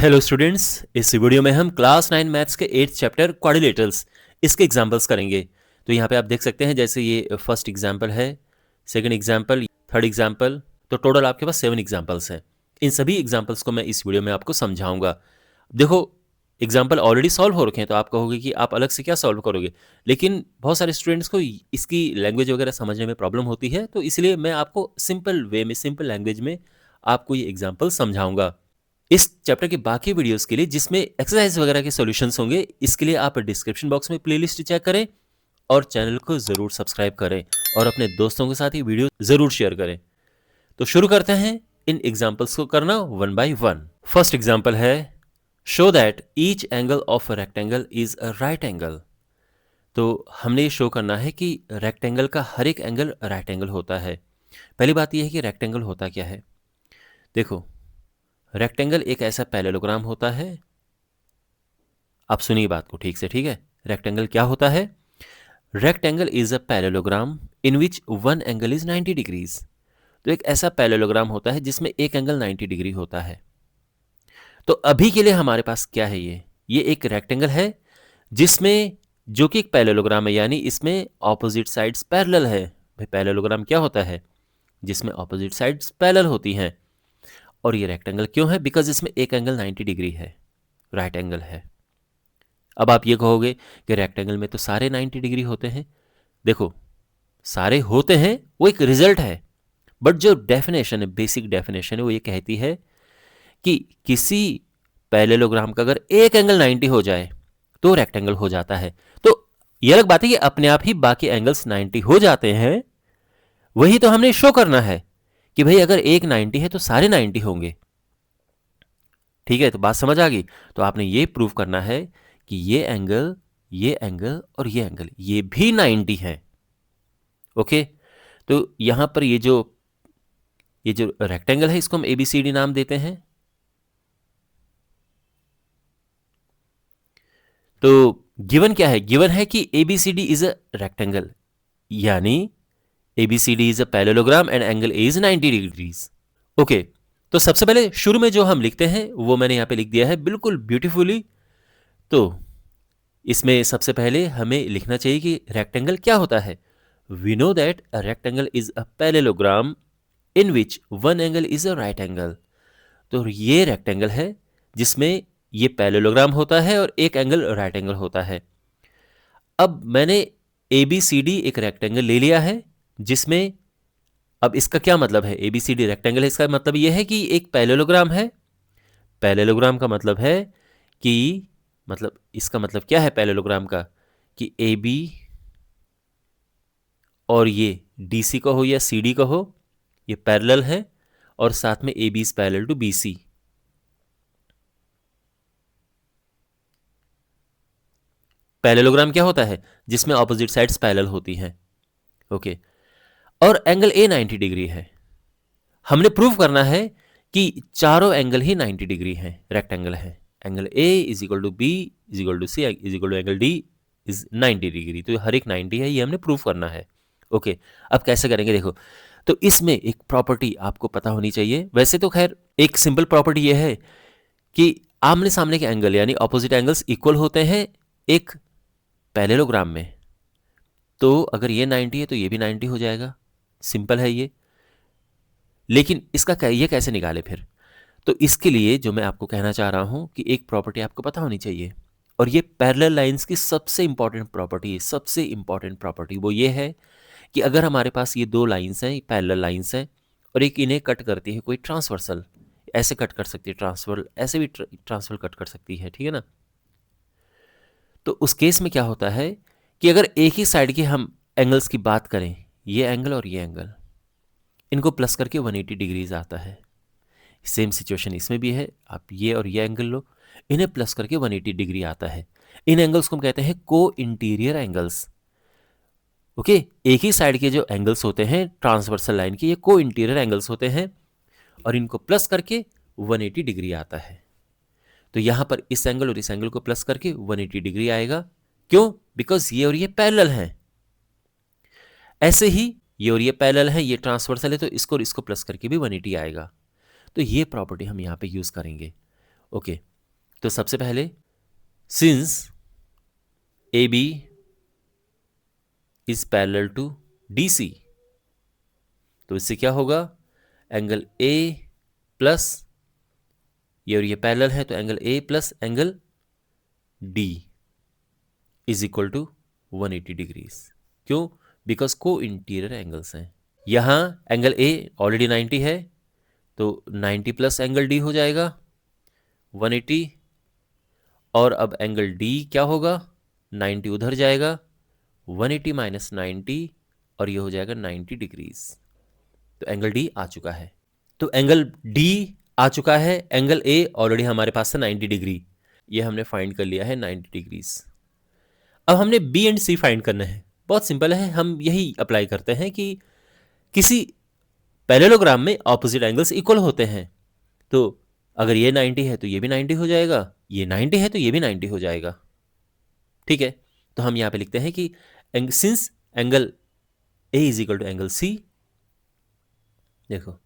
Hello students, इस video में हम क्लास 9 मैथ्स के 8th चैप्टर क्वाड्रिलेटरल्स इसके एग्जांपल्स करेंगे। तो यहाँ पे आप देख सकते हैं जैसे ये फर्स्ट एग्जांपल है, सेकंड एग्जांपल, थर्ड एग्जांपल, तो टोटल आपके पास 7 एग्जांपल्स हैं। इन सभी एग्जांपल्स को मैं इस वीडियो में आपको समझाऊंगा। देखो, एग्जाम्पल ऑलरेडी सॉल्व हो रखे हैं तो आप कहोगे कि आप अलग से क्या सॉल्व करोगे, लेकिन बहुत सारे स्टूडेंट्स को इसकी लैंग्वेज वगैरह समझने में प्रॉब्लम होती है, तो इसलिए मैं आपको सिंपल वे में, सिंपल लैंग्वेज में आपको ये एग्जाम्पल समझाऊंगा। इस चैप्टर के बाकी वीडियोस के लिए जिसमें एक्सरसाइज वगैरह के सॉल्यूशंस होंगे, इसके लिए आप डिस्क्रिप्शन बॉक्स में प्लेलिस्ट चेक करें और चैनल को ज़रूर सब्सक्राइब करें और अपने दोस्तों के साथ ये वीडियो ज़रूर शेयर करें। तो शुरू करते हैं इन एग्जाम्पल्स को करना one by one. First example है, show that each angle of a rectangle is a right angle. तो हमने ये शो करना है कि रेक्टेंगल का हर एक एंगल राइट एंगल होता है। पहली बात यह है कि रेक्टेंगल होता क्या है। देखो, रेक्टेंगल एक ऐसा पैरेललोग्राम होता है। आप सुनिए बात को ठीक से, ठीक है। रेक्टेंगल क्या होता है? Rectangle is a parallelogram in which one angle is 90 degrees. तो एक ऐसा पैरेललोग्राम होता है जिसमें एक एंगल 90 डिग्री होता है। तो अभी के लिए हमारे पास क्या है? ये एक रेक्टेंगल है जिसमें, जो कि एक पैरेललोग्राम है, यानी इसमें ऑपोजिट साइड्स पैरेलल है। भाई, पैरेललोग्राम क्या होता है? जिसमें ऑपोजिट साइड्स पैरेलल होती हैं। और ये रेक्टेंगल क्यों है? बिकॉज इसमें एक एंगल 90 डिग्री है, राइट एंगल है। अब आप ये कहोगे कि रेक्टेंगल में तो सारे 90 डिग्री होते हैं। देखो, सारे होते हैं, वो एक रिजल्ट है, बट जो डेफिनेशन है, बेसिक डेफिनेशन है, वो ये कहती है कि किसी पैरेललोग्राम का अगर एक एंगल 90 हो जाए तो रेक्टेंगल हो जाता है। तो ये अलग बात है कि अपने आप ही बाकी एंगल्स 90 हो जाते हैं, वही तो हमने शो करना है कि भाई अगर एक 90 है तो सारे 90 होंगे। ठीक है, तो बात समझ आ गई। तो आपने ये प्रूव करना है कि ये एंगल, ये एंगल और ये एंगल, ये भी 90 है। ओके, तो यहां पर ये जो रेक्टेंगल है, इसको हम ABCD नाम देते हैं। तो गिवन क्या है? गिवन है कि ABCD इज अ रेक्टेंगल, यानी ABCD is a parallelogram and angle A is 90 degrees. Okay, तो सबसे पहले शुरू में जो हम लिखते हैं वो मैंने यहां पे लिख दिया है बिल्कुल ब्यूटीफुली। तो इसमें सबसे पहले हमें लिखना चाहिए कि रेक्टेंगल क्या होता है। We know that a rectangle is a parallelogram in which one angle is a right angle. तो ये रेक्टेंगल है जिसमें ये पैरेललोग्राम होता है और एक एंगल राइट एंगल होता है। अब मैंने ABCD एक रेक्टेंगल ले लिया है जिसमें, अब इसका क्या मतलब है? ABCD रेक्टेंगल है, इसका मतलब यह है कि एक पैरेललोग्राम है। पैरेललोग्राम का मतलब है कि, मतलब इसका मतलब क्या है पैरेललोग्राम का? कि AB और ये DC कहो या CD कहो, ये पैरेलल है और साथ में AB is parallel to BC। Parallelogram क्या होता है? जिसमें ऑपोजिट साइड्स पैरेलल होती हैं। ओके, और एंगल A 90 डिग्री है। हमने प्रूव करना है कि चारों एंगल ही 90 डिग्री हैं, रेक्टेंगल है। Angle A is equal to B is equal to C is equal to angle D is 90 degree. तो हर एक 90 है, ये हमने प्रूव करना है। ओके, अब कैसे करेंगे? देखो, तो इसमें एक प्रॉपर्टी आपको पता होनी चाहिए। वैसे तो खैर एक सिंपल प्रॉपर्टी ये है कि आमने सामने के एंगल यानी ऑपोजिट एंगल्स इक्वल होते हैं एक पैरेललोग्राम में। तो अगर ये 90 है तो ये भी 90 हो जाएगा। सिंपल है ये। लेकिन इसका ये कैसे निकाले फिर? तो इसके लिए जो मैं आपको कहना चाह रहा हूं कि एक प्रॉपर्टी आपको पता होनी चाहिए, और ये पैरेलल लाइंस की सबसे इंपॉर्टेंट प्रॉपर्टी है। सबसे इंपॉर्टेंट प्रॉपर्टी वो ये है कि अगर हमारे पास ये दो लाइंस हैं, पैरेलल लाइंस हैं, और एक इन्हें कट करती है कोई ट्रांसवर्सल, ऐसे कट कर सकती है ट्रांसफर, ऐसे भी ट्रांसफर कट कर सकती है, ठीक है ना। तो उस केस में क्या होता है कि अगर एक ही साइड के हम एंगल्स की बात करें, ये एंगल और ये एंगल, इनको प्लस करके 180 डिग्रीज आता है। सेम सिचुएशन इसमें भी है। आप ये और ये एंगल लो, इन्हें प्लस करके 180 डिग्री आता है। इन एंगल्स को हम कहते हैं को इंटीरियर एंगल्स। ओके, एक ही साइड के जो एंगल्स होते हैं ट्रांसवर्सल लाइन के, ये को इंटीरियर एंगल्स होते हैं और इनको प्लस करके 180 डिग्री आता है। तो यहां पर इस एंगल और इस एंगल को प्लस करके 180 डिग्री आएगा। क्यों? बिकॉज ये और ये पैरेलल हैं। ऐसे ही ये और ये पैरेलल है, ये ट्रांसवर्सल है, तो इसको और इसको प्लस करके भी 180 आएगा। तो ये प्रॉपर्टी हम यहां पे यूज करेंगे। ओके, तो सबसे पहले since A B is parallel to D C, तो इससे क्या होगा, एंगल ए प्लस ये और ये पैरेलल है, तो angle A plus angle D is equal to 180 degrees. क्यों? बिकॉज को इंटीरियर एंगल्स हैं। यहाँ एंगल ए ऑलरेडी 90 है, तो 90 प्लस एंगल डी हो जाएगा 180, और अब एंगल डी क्या होगा, 90 उधर जाएगा, 180 माइनस 90, और ये हो जाएगा 90 डिग्रीज। तो एंगल डी आ चुका है, तो एंगल डी आ चुका है, एंगल ए ऑलरेडी हमारे पास है 90 डिग्री, ये हमने फाइंड कर लिया है 90 डिग्रीज। अब हमने बी एंड सी फाइंड करना है। बहुत सिंपल है, हम यही अप्लाई करते हैं कि किसी पैरेललोग्राम में ऑपोजिट एंगल्स इक्वल होते हैं, तो अगर ये 90 है तो ये भी 90 हो जाएगा, ये 90 है तो ये भी 90 हो जाएगा। ठीक है, तो हम यहां पे लिखते हैं कि since angle A is equal to angle C, देखो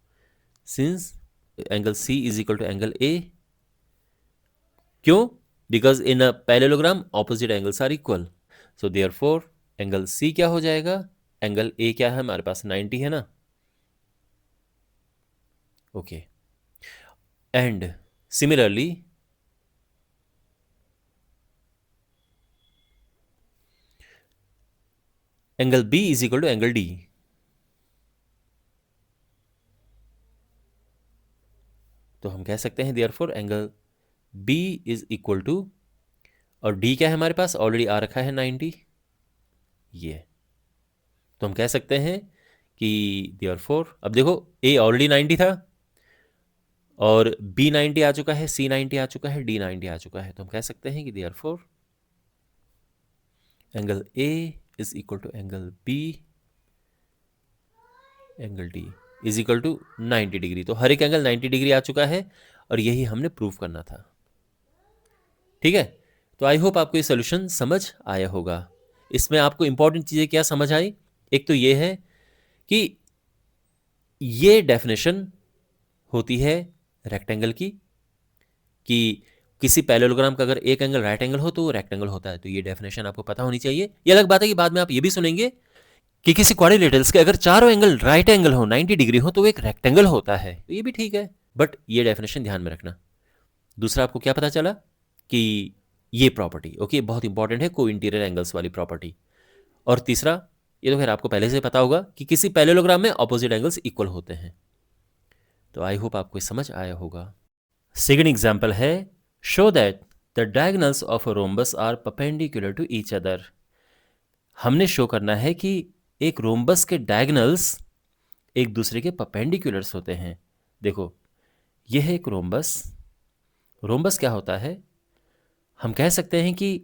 since angle C is equal to angle A, क्यों? Because in a parallelogram opposite angles are equal, so therefore angle C क्या हो जाएगा, एंगल ए क्या है हमारे पास 90 है ना, okay. And similarly angle B is equal to angle D, तो हम कह सकते हैं therefore angle B is equal to, और डी क्या है हमारे पास ऑलरेडी आ रखा है 90, ये, तो हम कह सकते हैं कि देयरफॉर, अब देखो ए ऑलरेडी 90 था, और बी 90 आ चुका है, सी 90 आ चुका है, डी 90 आ चुका है, तो हम कह सकते हैं कि therefore angle A is equal to angle B angle D is equal to 90 degree. तो हर एक एंगल 90 डिग्री आ चुका है, और यही हमने प्रूव करना था। ठीक है, तो आई होप आपको ये सोल्यूशन समझ आया होगा। इसमें आपको इंपॉर्टेंट चीज़ें क्या समझ आई, एक तो ये है कि ये डेफिनेशन होती है रेक्टेंगल की, कि किसी पैरेललोग्राम का अगर एक एंगल राइट एंगल हो तो वो रेक्टेंगल होता है, तो ये डेफिनेशन आपको पता होनी चाहिए। ये अलग बात है कि बाद में आप ये भी सुनेंगे कि किसी क्वाड्रिलेटरल्स के अगर चारों एंगल राइट एंगल हो, 90 डिग्री हो, तो वो एक रेक्टेंगल होता है, तो ये भी ठीक है, बट ये डेफिनेशन ध्यान में रखना। दूसरा आपको क्या पता चला कि ये प्रॉपर्टी ओके बहुत इंपॉर्टेंट है, को इंटीरियर एंगल्स वाली प्रॉपर्टी। और तीसरा, ये तो खैर आपको पहले से पता होगा कि किसी पैरेललोग्राम में ऑपोजिट एंगल्स इक्वल होते हैं। तो आई होप आपको समझ आया होगा। सेकंड एग्जांपल है, show that the diagonals of a rhombus are perpendicular to each other. हमने शो करना है कि एक रोम्बस के डायगोनल्स एक दूसरे के परपेंडिकुलर्स होते हैं। देखो यह है एक रोम्बस। रोम्बस क्या होता है, हम कह सकते हैं कि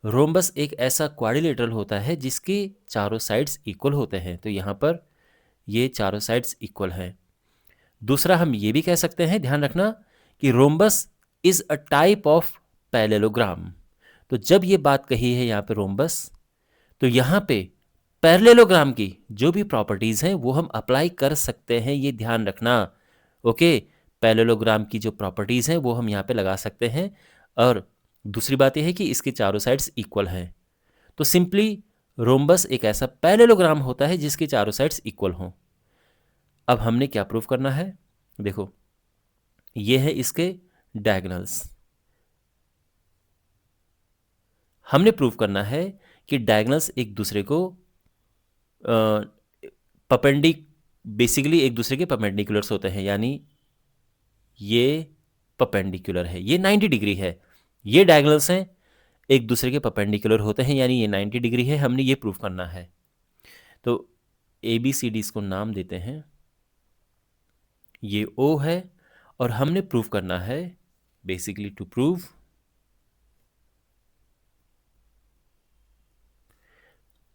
रोम्बस एक ऐसा क्वाड्रिलेटरल होता है जिसके चारों साइड्स इक्वल होते हैं, तो यहाँ पर ये चारों साइड्स इक्वल हैं। दूसरा हम ये भी कह सकते हैं, ध्यान रखना, कि rhombus is a type of parallelogram. तो जब ये बात कही है यहाँ पे रोम्बस, तो यहाँ पे पैरेललोग्राम की जो भी प्रॉपर्टीज़ हैं वो हम अप्लाई कर सकते हैं, ये ध्यान रखना। ओके, पैरेललोग्राम की जो प्रॉपर्टीज़ हैं वो हम यहाँ पे लगा सकते हैं। और दूसरी बात यह है कि इसके चारों साइड्स इक्वल हैं, तो सिंपली रोम्बस एक ऐसा पैरेललोग्राम होता है जिसके चारों साइड्स इक्वल हों। अब हमने क्या प्रूव करना है, देखो ये है इसके डायगोनल्स। हमने प्रूव करना है कि डायगोनल्स एक दूसरे को बेसिकली एक दूसरे के परपेंडिकुलर्स होते हैं, यानी ये परपेंडिकुलर है, ये 90 डिग्री है, ये डायगोनल्स हैं एक दूसरे के परपेंडिकुलर होते हैं, यानी ये 90 डिग्री है। हमने ये प्रूव करना है। तो ए बी सी डी इसको नाम देते हैं, ये ओ है, और हमने प्रूव करना है basically to prove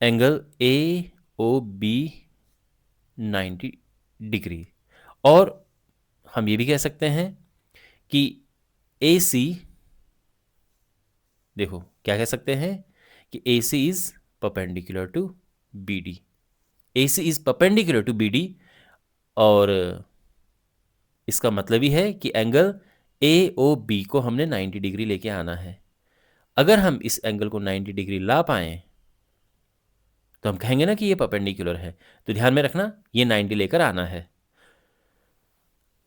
angle A O B 90 degree. और हम ये भी कह सकते हैं कि ए सी, देखो क्या कह सकते हैं कि A C is perpendicular to B D, A C is perpendicular to B D, और इसका मतलब ही है कि एंगल ए ओ बी को हमने 90 डिग्री लेके आना है। अगर हम इस एंगल को 90 डिग्री ला पाएँ तो हम कहेंगे ना कि ये परपेंडिकुलर है। तो ध्यान में रखना ये 90 लेकर आना है।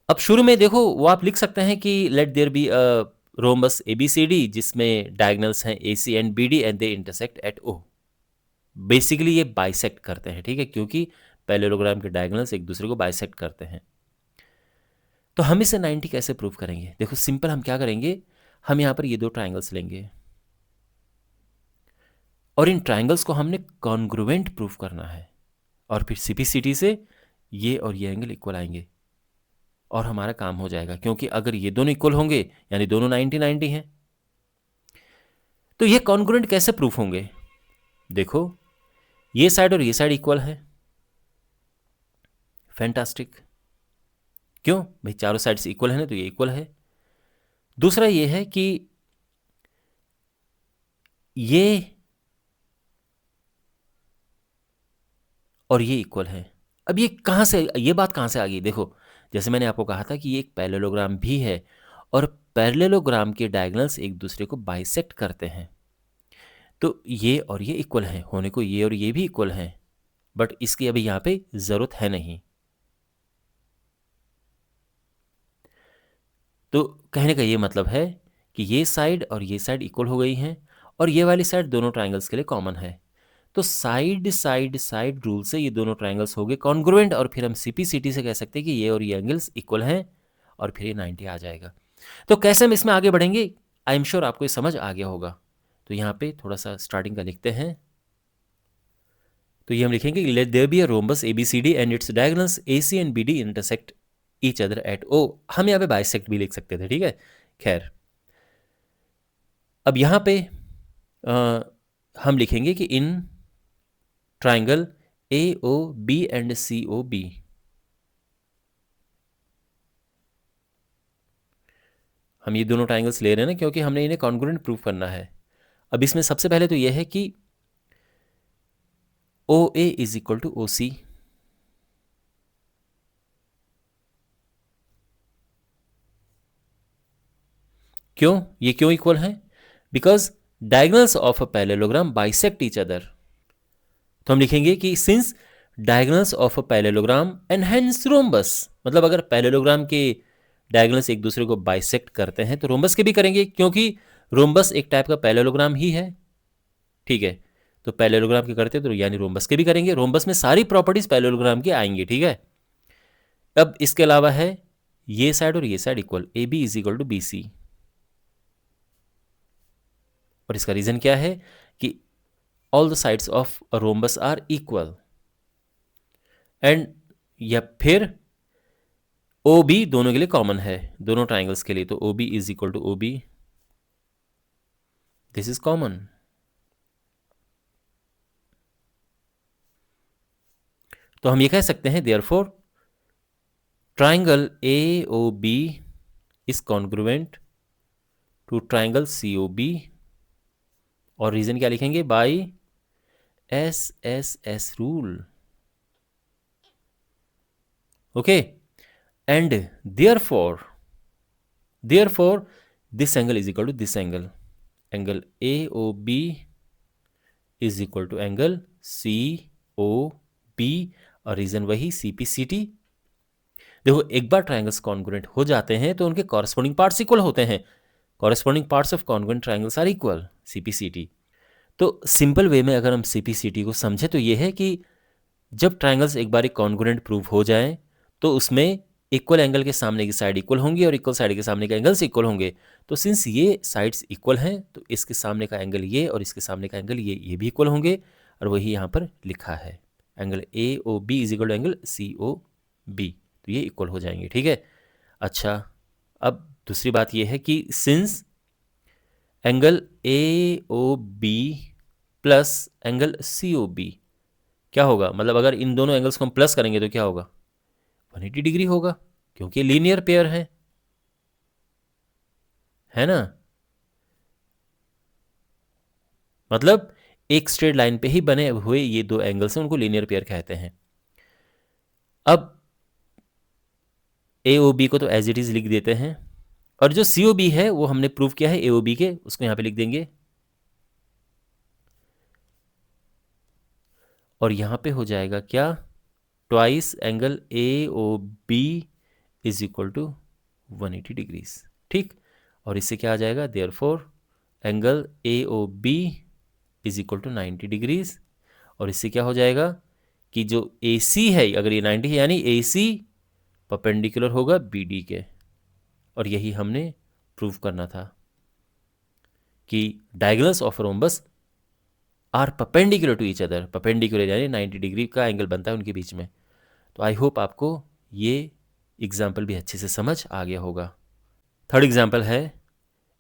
अब शुरू में देखो वो आप लिख सकते हैं कि let there be a rhombus ABCD जिसमें डायगोनल्स हैं AC and BD and they intersect at O. Basically ये बाइसेक्ट करते हैं, ठीक है, क्योंकि पैरेललोग्राम के डायगोनल्स एक दूसरे को बाइसेक्ट करते हैं। तो हम इसे 90 कैसे प्रूव करेंगे? देखो सिंपल, हम क्या करेंगे, हम यहाँ पर ये दो ट्राइंगल्स लेंगे और इन ट्राइंगल्स को हमने कॉन्ग्रुएंट प्रूव करना है और फिर सीपीसीटी से ये और ये एंगल इक्वल आएंगे और हमारा काम हो जाएगा, क्योंकि अगर ये दोनों इक्वल होंगे यानी दोनों 90-90 हैं। तो ये कॉन्ग्रुएंट कैसे प्रूफ होंगे? देखो ये साइड और ये साइड इक्वल है, फैंटास्टिक। क्यों भाई? चारों साइड्स इक्वल है ना, तो ये इक्वल है। दूसरा ये है कि ये और ये इक्वल है। अब ये कहाँ से, ये बात कहाँ से आ गई? देखो जैसे मैंने आपको कहा था कि ये एक पैरेललोग्राम भी है और पैरेललोग्राम के डायगोनल्स एक दूसरे को बाइसेक्ट करते हैं। तो ये और ये इक्वल हैं, होने को ये और ये भी इक्वल हैं, बट इसकी अभी यहाँ पे ज़रूरत है नहीं। तो कहने का ये मतलब है कि ये साइड और ये साइड इक्वल हो गई हैं और ये वाली साइड दोनों ट्राइंगल्स के लिए कॉमन है। तो साइड साइड साइड रूल से ये दोनों ट्राइंगल्स हो गए कॉन्ग्रुएंट और फिर हम सीपीसीटी से कह सकते हैं कि ये और ये एंगल्स इक्वल हैं और फिर ये 90 आ जाएगा। तो कैसे हम इसमें आगे बढ़ेंगे? आई एम श्योर आपको ये समझ आ गया होगा। तो यहाँ पे थोड़ा सा स्टार्टिंग का लिखते हैं। तो ये हम लिखेंगे let there be a rhombus ABCD and its diagonals AC and BD intersect each other at O. हम यहाँ पे बाइसेक्ट भी लिख सकते थे, ठीक है, खैर। अब यहाँ पे हम लिखेंगे कि in triangle A O B and C O B, हम ये दोनों ट्राइंगल्स ले रहे हैं ना क्योंकि हमने इन्हें कॉन्ग्रुएंट प्रूफ करना है। अब इसमें सबसे पहले तो ये है कि ओ ए इज इक्वल टू ओ सी। क्यों? ये क्यों इक्वल है? Because diagonals of a parallelogram bisect each other. तो हम लिखेंगे कि since diagonals of a parallelogram and hence rhombus, मतलब अगर पैरेललोग्राम के डायगोनल्स एक दूसरे को बाइसेक्ट करते हैं तो रोम्बस के भी करेंगे, क्योंकि रोम्बस एक टाइप का पैरेललोग्राम ही है, ठीक है। तो पैरेललोग्राम के करते तो यानी रोम्बस के भी करेंगे। रोम्बस में सारी प्रॉपर्टीज पैरेललोग्राम की आएंगी, ठीक है। अब इसके अलावा है ये साइड और ये side equal, A B is equal to B C. और इसका रीजन क्या है कि all the sides of a rhombus are equal and, या फिर ओ बी दोनों के लिए कॉमन है, दोनों ट्राइंगल्स के लिए। तो O B is equal to O B, this is common. तो हम ये कह सकते हैं therefore triangle A O B is congruent to triangle C O B. और रीजन क्या लिखेंगे? By S S S rule, okay. And therefore this angle is equal to this angle, angle A O B is equal to angle C O B. और reason वही CPCT. देखो एक बार triangles congruent हो जाते हैं तो उनके कॉरस्पॉन्डिंग पार्ट्स इक्वल होते हैं। Corresponding parts of congruent triangles are equal, CPCT. तो सिंपल वे में अगर हम सीपीसीटी को समझे तो ये है कि जब ट्राइंगल्स एक बार कॉन्ग्रुएंट प्रूव हो जाए तो उसमें इक्वल एंगल के सामने की साइड इक्वल होंगी और इक्वल साइड के सामने के एंगल्स इक्वल होंगे। तो सिंस ये साइड्स इक्वल हैं तो इसके सामने का एंगल ये और इसके सामने का एंगल ये भी इक्वल होंगे। और वही यहाँ पर लिखा है, angle A O B is equal to angle C O B. तो ये इक्वल हो जाएंगे, ठीक है। अच्छा, अब दूसरी बात ये है कि since angle A O B plus angle C O B क्या होगा, मतलब अगर इन दोनों एंगल्स को हम प्लस करेंगे तो क्या होगा? 180 डिग्री होगा, क्योंकि लीनियर पेयर है ना। मतलब एक स्ट्रेट लाइन पे ही बने हुए ये दो एंगल्स हैं, उनको लीनियर पेयर कहते हैं। अब ए ओ बी को तो एज इट इज लिख देते हैं और जो सी ओ बी है वो हमने प्रूव किया है ए ओ बी के, उसको यहाँ पे लिख देंगे। और यहाँ पे हो जाएगा क्या, twice angle A O B is equal to 180 degrees. ठीक, और इससे क्या आ जाएगा, therefore angle A O B is equal to 90 degrees. और इससे क्या हो जाएगा कि जो ए सी है, अगर ये 90 है यानी ए सी परपेंडिकुलर होगा बी डी के। और यही हमने प्रूव करना था कि diagonals of rhombus are perpendicular to each other. Perpendicular यानी 90 डिग्री का एंगल बनता है उनके बीच में। तो आई होप आपको ये एग्जाम्पल भी अच्छे से समझ आ गया होगा। थर्ड एग्जाम्पल है,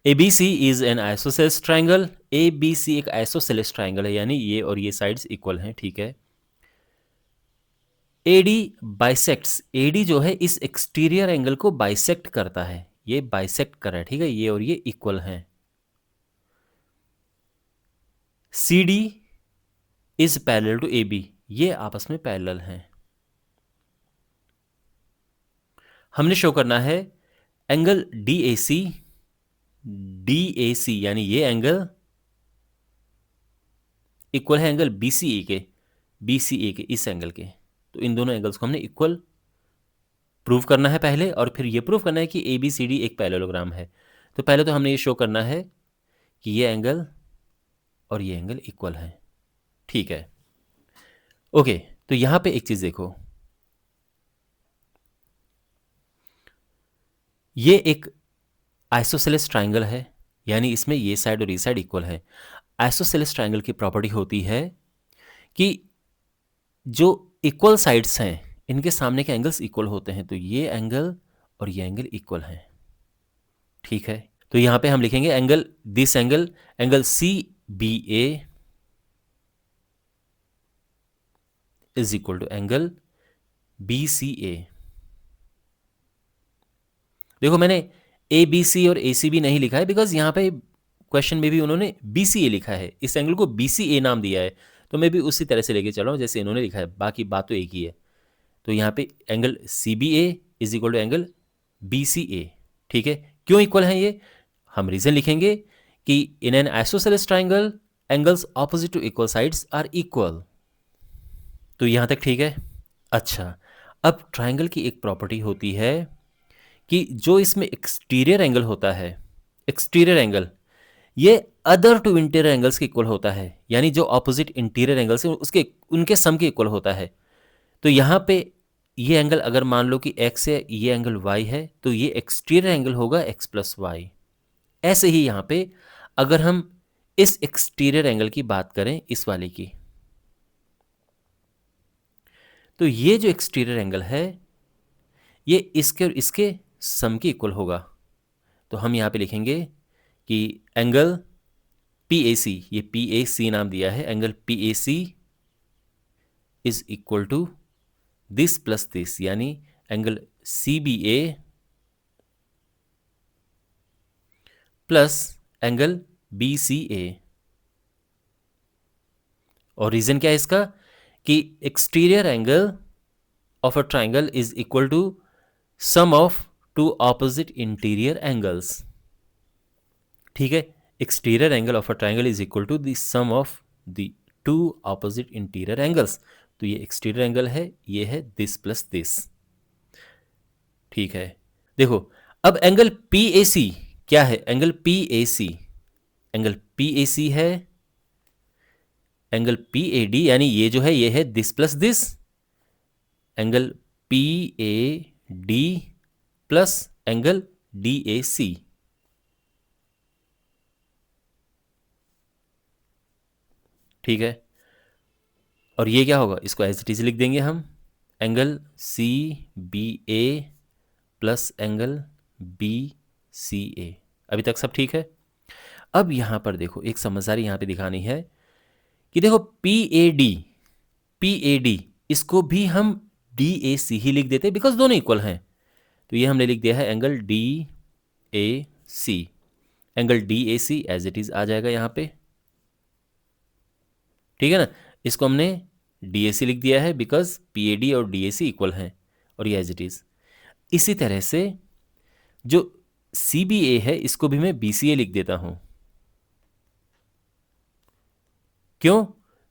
A B C is an isosceles triangle. A B C एक आइसोसेलेस ट्राइंगल है, यानी ये और ये साइड्स इक्वल हैं। ठीक है, A D bisects, A D जो है इस एक्सटीरियर एंगल को बाइसेक्ट करता है, ये बाइसेक्ट कर रहा है। ठीक है, ये और ये इक्वल हैं। C D is parallel to A B, ये आपस में पैरेलल हैं। हमने शो करना है एंगल डी ए सी यानी ये एंगल इक्वल है एंगल बी सी ए के इस एंगल के। तो इन दोनों एंगल्स को हमने इक्वल प्रूव करना है पहले, और फिर ये प्रूव करना है कि ए बी सी डी एक पैरेललोग्राम है। तो पहले तो हमने ये शो करना है कि ये एंगल और ये एंगल इक्वल है। ठीक है, ओके। तो यहां पे एक चीज देखो, ये एक आइसोसेलेस ट्राइंगल है, यानी इसमें ये साइड और ये साइड इक्वल है। आइसोसेलेस ट्राइंगल की प्रॉपर्टी होती है कि जो इक्वल साइड्स हैं इनके सामने के एंगल्स इक्वल होते हैं। तो ये एंगल और ये एंगल इक्वल हैं। ठीक है, तो यहां पे हम लिखेंगे angle, this angle C B A is equal to angle B C A. देखो मैंने ए बी सी और ए सी बी नहीं लिखा है, बिकॉज यहां पे क्वेश्चन में भी उन्होंने बी सी ए लिखा है, इस एंगल को बी सी ए नाम दिया है। तो मैं भी उसी तरह से लेके चल रहा हूं जैसे इन्होंने लिखा है, बाकी बात तो एक ही है। तो यहाँ पे angle C B A is equal to angle B C A. ठीक है, क्यों इक्वल है ये, हम रीजन लिखेंगे कि in an isosceles triangle angles opposite to equal sides are equal. तो यहां तक ठीक है। अच्छा, अब ट्राइंगल की एक प्रॉपर्टी होती है कि जो इसमें एक्सटीरियर एंगल होता है, एक्सटीरियर एंगल ये अदर टू इंटीरियर एंगल्स के इक्वल होता है, यानी जो ऑपोजिट इंटीरियर एंगल्स हैं उसके उनके सम के इक्वल होता है। तो यहाँ पे ये एंगल अगर मान लो कि x है, ये एंगल y है, तो ये एक्सटीरियर एंगल होगा x प्लस वाई। ऐसे ही यहाँ पे अगर हम इस एक्सटीरियर एंगल की बात करें, इस वाले की, तो ये जो एक्सटीरियर एंगल है ये इसके और इसके सम के इक्वल होगा। तो हम यहाँ पे लिखेंगे कि एंगल पी ए सी, ये पी ए सी नाम दिया है, angle P A C is equal to this plus this, यानी angle C B A plus angle B C A. और रीजन क्या है इसका, कि exterior angle of a triangle is equal to sum of two opposite interior angles. ठीक है, exterior angle of a triangle is equal to the sum of the two opposite interior angles. तो ये exterior angle है, ये है this plus this. ठीक है, देखो अब एंगल पी ए सी क्या है, angle P A C, angle P A C है एंगल पी ए डी, यानी ये जो है ये है this plus this, angle P A D plus angle D A C. ठीक है, और ये क्या होगा, इसको एज इट इज लिख देंगे हम, angle C B A plus angle B C ए। अभी तक सब ठीक है। अब यहां पर देखो एक समझदारी यहां पे दिखानी है कि देखो पी ए डी इसको भी हम डी ए सी ही लिख देते बिकॉज दोनों इक्वल हैं। तो ये हमने लिख दिया है angle D A C, angle D A C as it is आ जाएगा यहां पे। ठीक है ना, इसको हमने डी ए सी लिख दिया है बिकॉज पी ए डी और डी ए सी इक्वल हैं, और ये एज इट इज। इसी तरह से जो CBA है, इसको भी मैं BCA लिख देता हूं। क्यों?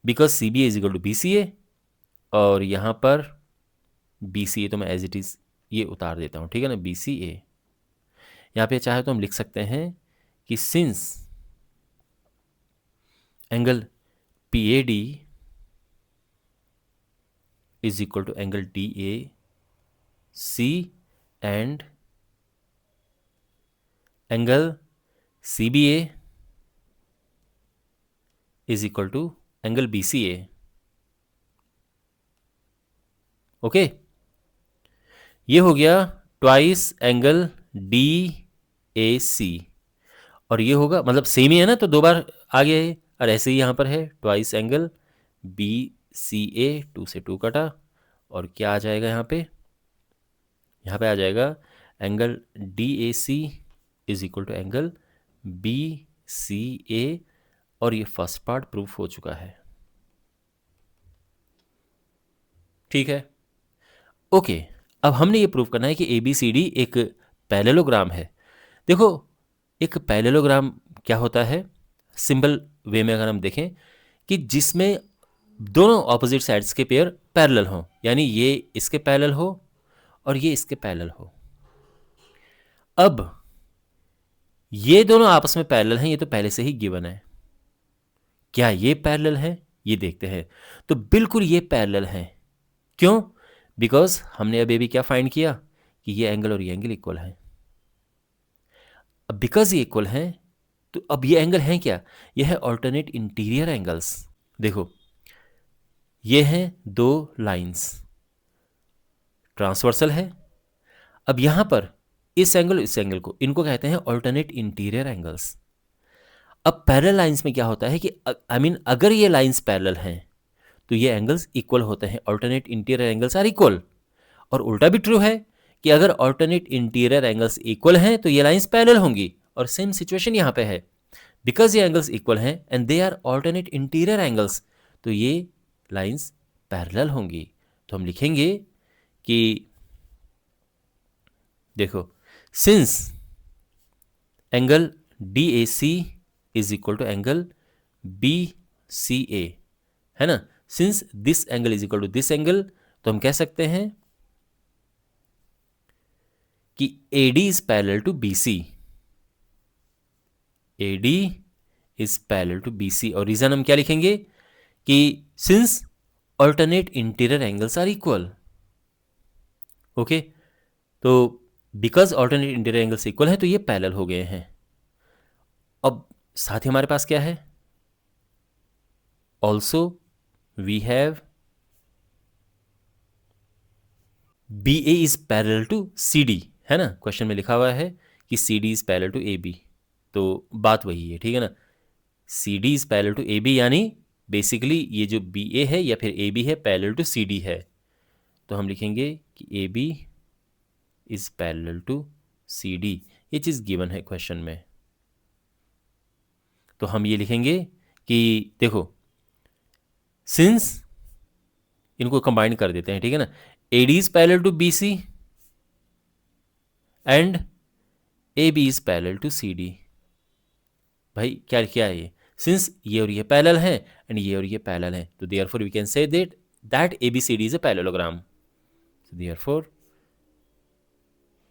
Because CBA is equal to BCA, और यहां पर BCA तो मैं एज इट इज ये उतार देता हूं, ठीक है ना, BCA। यहां पे चाहे तो हम लिख सकते हैं कि since angle PAD is equal to angle DAC and angle CBA is equal to angle BCA। Okay, ये हो गया ट्वाइस एंगल DAC, और ये होगा मतलब सेम ही है ना, तो दो बार आ गया है। और ऐसे ही यहाँ पर है ट्वाइस एंगल BCA, 2 से 2 कटा, और क्या आ जाएगा यहाँ पे? यहाँ पे आ जाएगा angle DAC is equal to angle BCA, और ये फर्स्ट पार्ट प्रूफ हो चुका है। ठीक है, ओके। अब हमने ये प्रूव करना है कि ABCD एक पैरेललोग्राम है। देखो, एक पैरेललोग्राम क्या होता है? सिंपल वे में अगर हम देखें कि जिसमें दोनों ऑपोजिट साइड्स के पेयर पैरेलल हों, यानी ये इसके पैरेलल हो और ये इसके पैरेलल हो। अब ये दोनों आपस में पैरेलल हैं, ये तो पहले से ही गिवन है। क्या ये पैरेलल है? ये देखते हैं। तो बिल्कुल ये पैरेलल हैं। क्यों? बिकॉज हमने अब ये भी क्या फाइंड किया कि ये एंगल और ये एंगल इक्वल है। अब बिकॉज ये इक्वल हैं, तो अब ये एंगल हैं क्या? ये है ऑल्टरनेट इंटीरियर एंगल्स। देखो, ये हैं दो लाइंस, ट्रांसवर्सल है। अब यहां पर इस एंगल इस एंगल को, इनको कहते हैं ऑल्टरनेट इंटीरियर एंगल्स। अब पैरेलल लाइंस में क्या होता है कि आई मीन अगर ये लाइंस पैरेलल हैं तो ये एंगल्स इक्वल होते हैं, alternate interior angles are equal. और उल्टा भी ट्रू है कि अगर ऑल्टरनेट इंटीरियर एंगल्स इक्वल हैं तो ये लाइंस पैरेलल होंगी। और सेम सिचुएशन यहां पे है, बिकॉज ये एंगल्स इक्वल हैं and they are alternate interior angles, तो ये लाइंस पैरेलल होंगी। तो हम लिखेंगे कि देखो, since angle DAC is equal to angle BCA, है ना, since this angle is equal to this angle, तो हम कह सकते हैं कि AD is parallel to BC। AD is parallel to BC, और रीजन हम क्या लिखेंगे कि since alternate interior angles are equal. Okay, तो because alternate interior angles equal है तो ये पैरेलल हो गए हैं। अब साथ ही हमारे पास क्या है? Also we have BA is parallel to CD, है ना, क्वेश्चन में लिखा हुआ है कि CD is parallel to AB, तो बात वही है, ठीक है ना। CD is parallel to AB, यानी बेसिकली ये जो BA है या फिर AB है पैरेलल टू CD है, तो हम लिखेंगे कि AB is parallel to CD। ये चीज़ गिवन है क्वेश्चन में, तो हम ये लिखेंगे कि देखो, सिंस इनको कंबाइन कर देते हैं, ठीक है ना, AD is parallel to BC and AB is parallel to CD। भाई क्या क्या है ये? सिंस ये और ये पैरेलल हैं एंड ये और ये पैरेलल हैं, तो therefore we can say that ABCD is a parallelogram. So therefore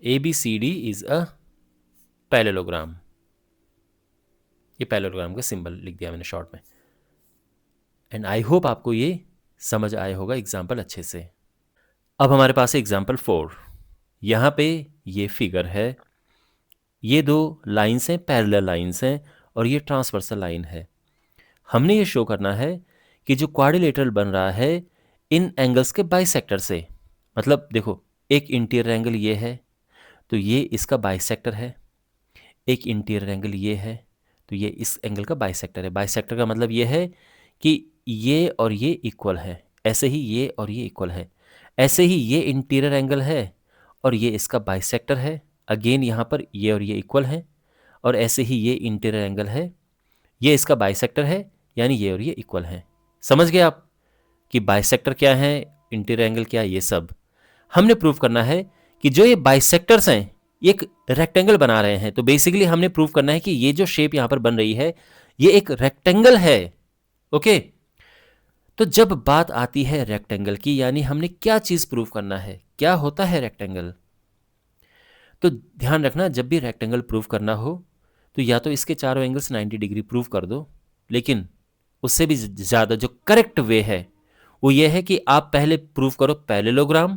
ABCD is a parallelogram. ये पैरेललोग्राम का सिंबल लिख दिया मैंने शॉर्ट में। एंड आई होप आपको ये समझ आया होगा एग्जाम्पल अच्छे से। अब हमारे पास है एग्जाम्पल 4। यहाँ पे ये फिगर है, ये दो लाइंस हैं, पैरेलल लाइंस हैं, और ये ट्रांसवर्सल लाइन है। हमने ये शो करना है कि जो क्वाड्रिलेटरल बन रहा है इन एंगल्स के बाइसेक्टर से। मतलब देखो, एक इंटीरियर एंगल ये है तो ये इसका बाइसेक्टर है, एक इंटीरियर एंगल ये है तो ये इस एंगल का बाइसेक्टर है। बाइसेक्टर का मतलब ये है कि ये और ये इक्वल है, ऐसे ही ये और ये इक्वल है, ऐसे ही ये इंटीरियर एंगल है और ये इसका बाइसेक्टर है। अगेन यहाँ पर ये और ये इक्वल है, और ऐसे ही ये इंटीरियर एंगल है, ये इसका बाइसेक्टर है, यानी ये और ये इक्वल है। समझ गए आप कि बाइसेक्टर क्या है, इंटीरियर एंगल क्या है? ये सब हमने प्रूव करना है कि जो ये बाइसेक्टर्स हैं एक रेक्टेंगल बना रहे हैं, तो बेसिकली हमने प्रूव करना है कि ये जो शेप यहां पर बन रही है ये एक रेक्टेंगल है। ओके, तो जब बात आती है रेक्टेंगल की, यानी हमने क्या चीज प्रूव करना है, क्या होता है रेक्टेंगल, तो ध्यान रखना जब भी रेक्टेंगल प्रूव करना हो तो या तो इसके चारों एंगल्स 90 डिग्री प्रूव कर दो, लेकिन उससे भी ज़्यादा जो करेक्ट वे है वो ये है कि आप पहले प्रूव करो पैरेललोग्राम,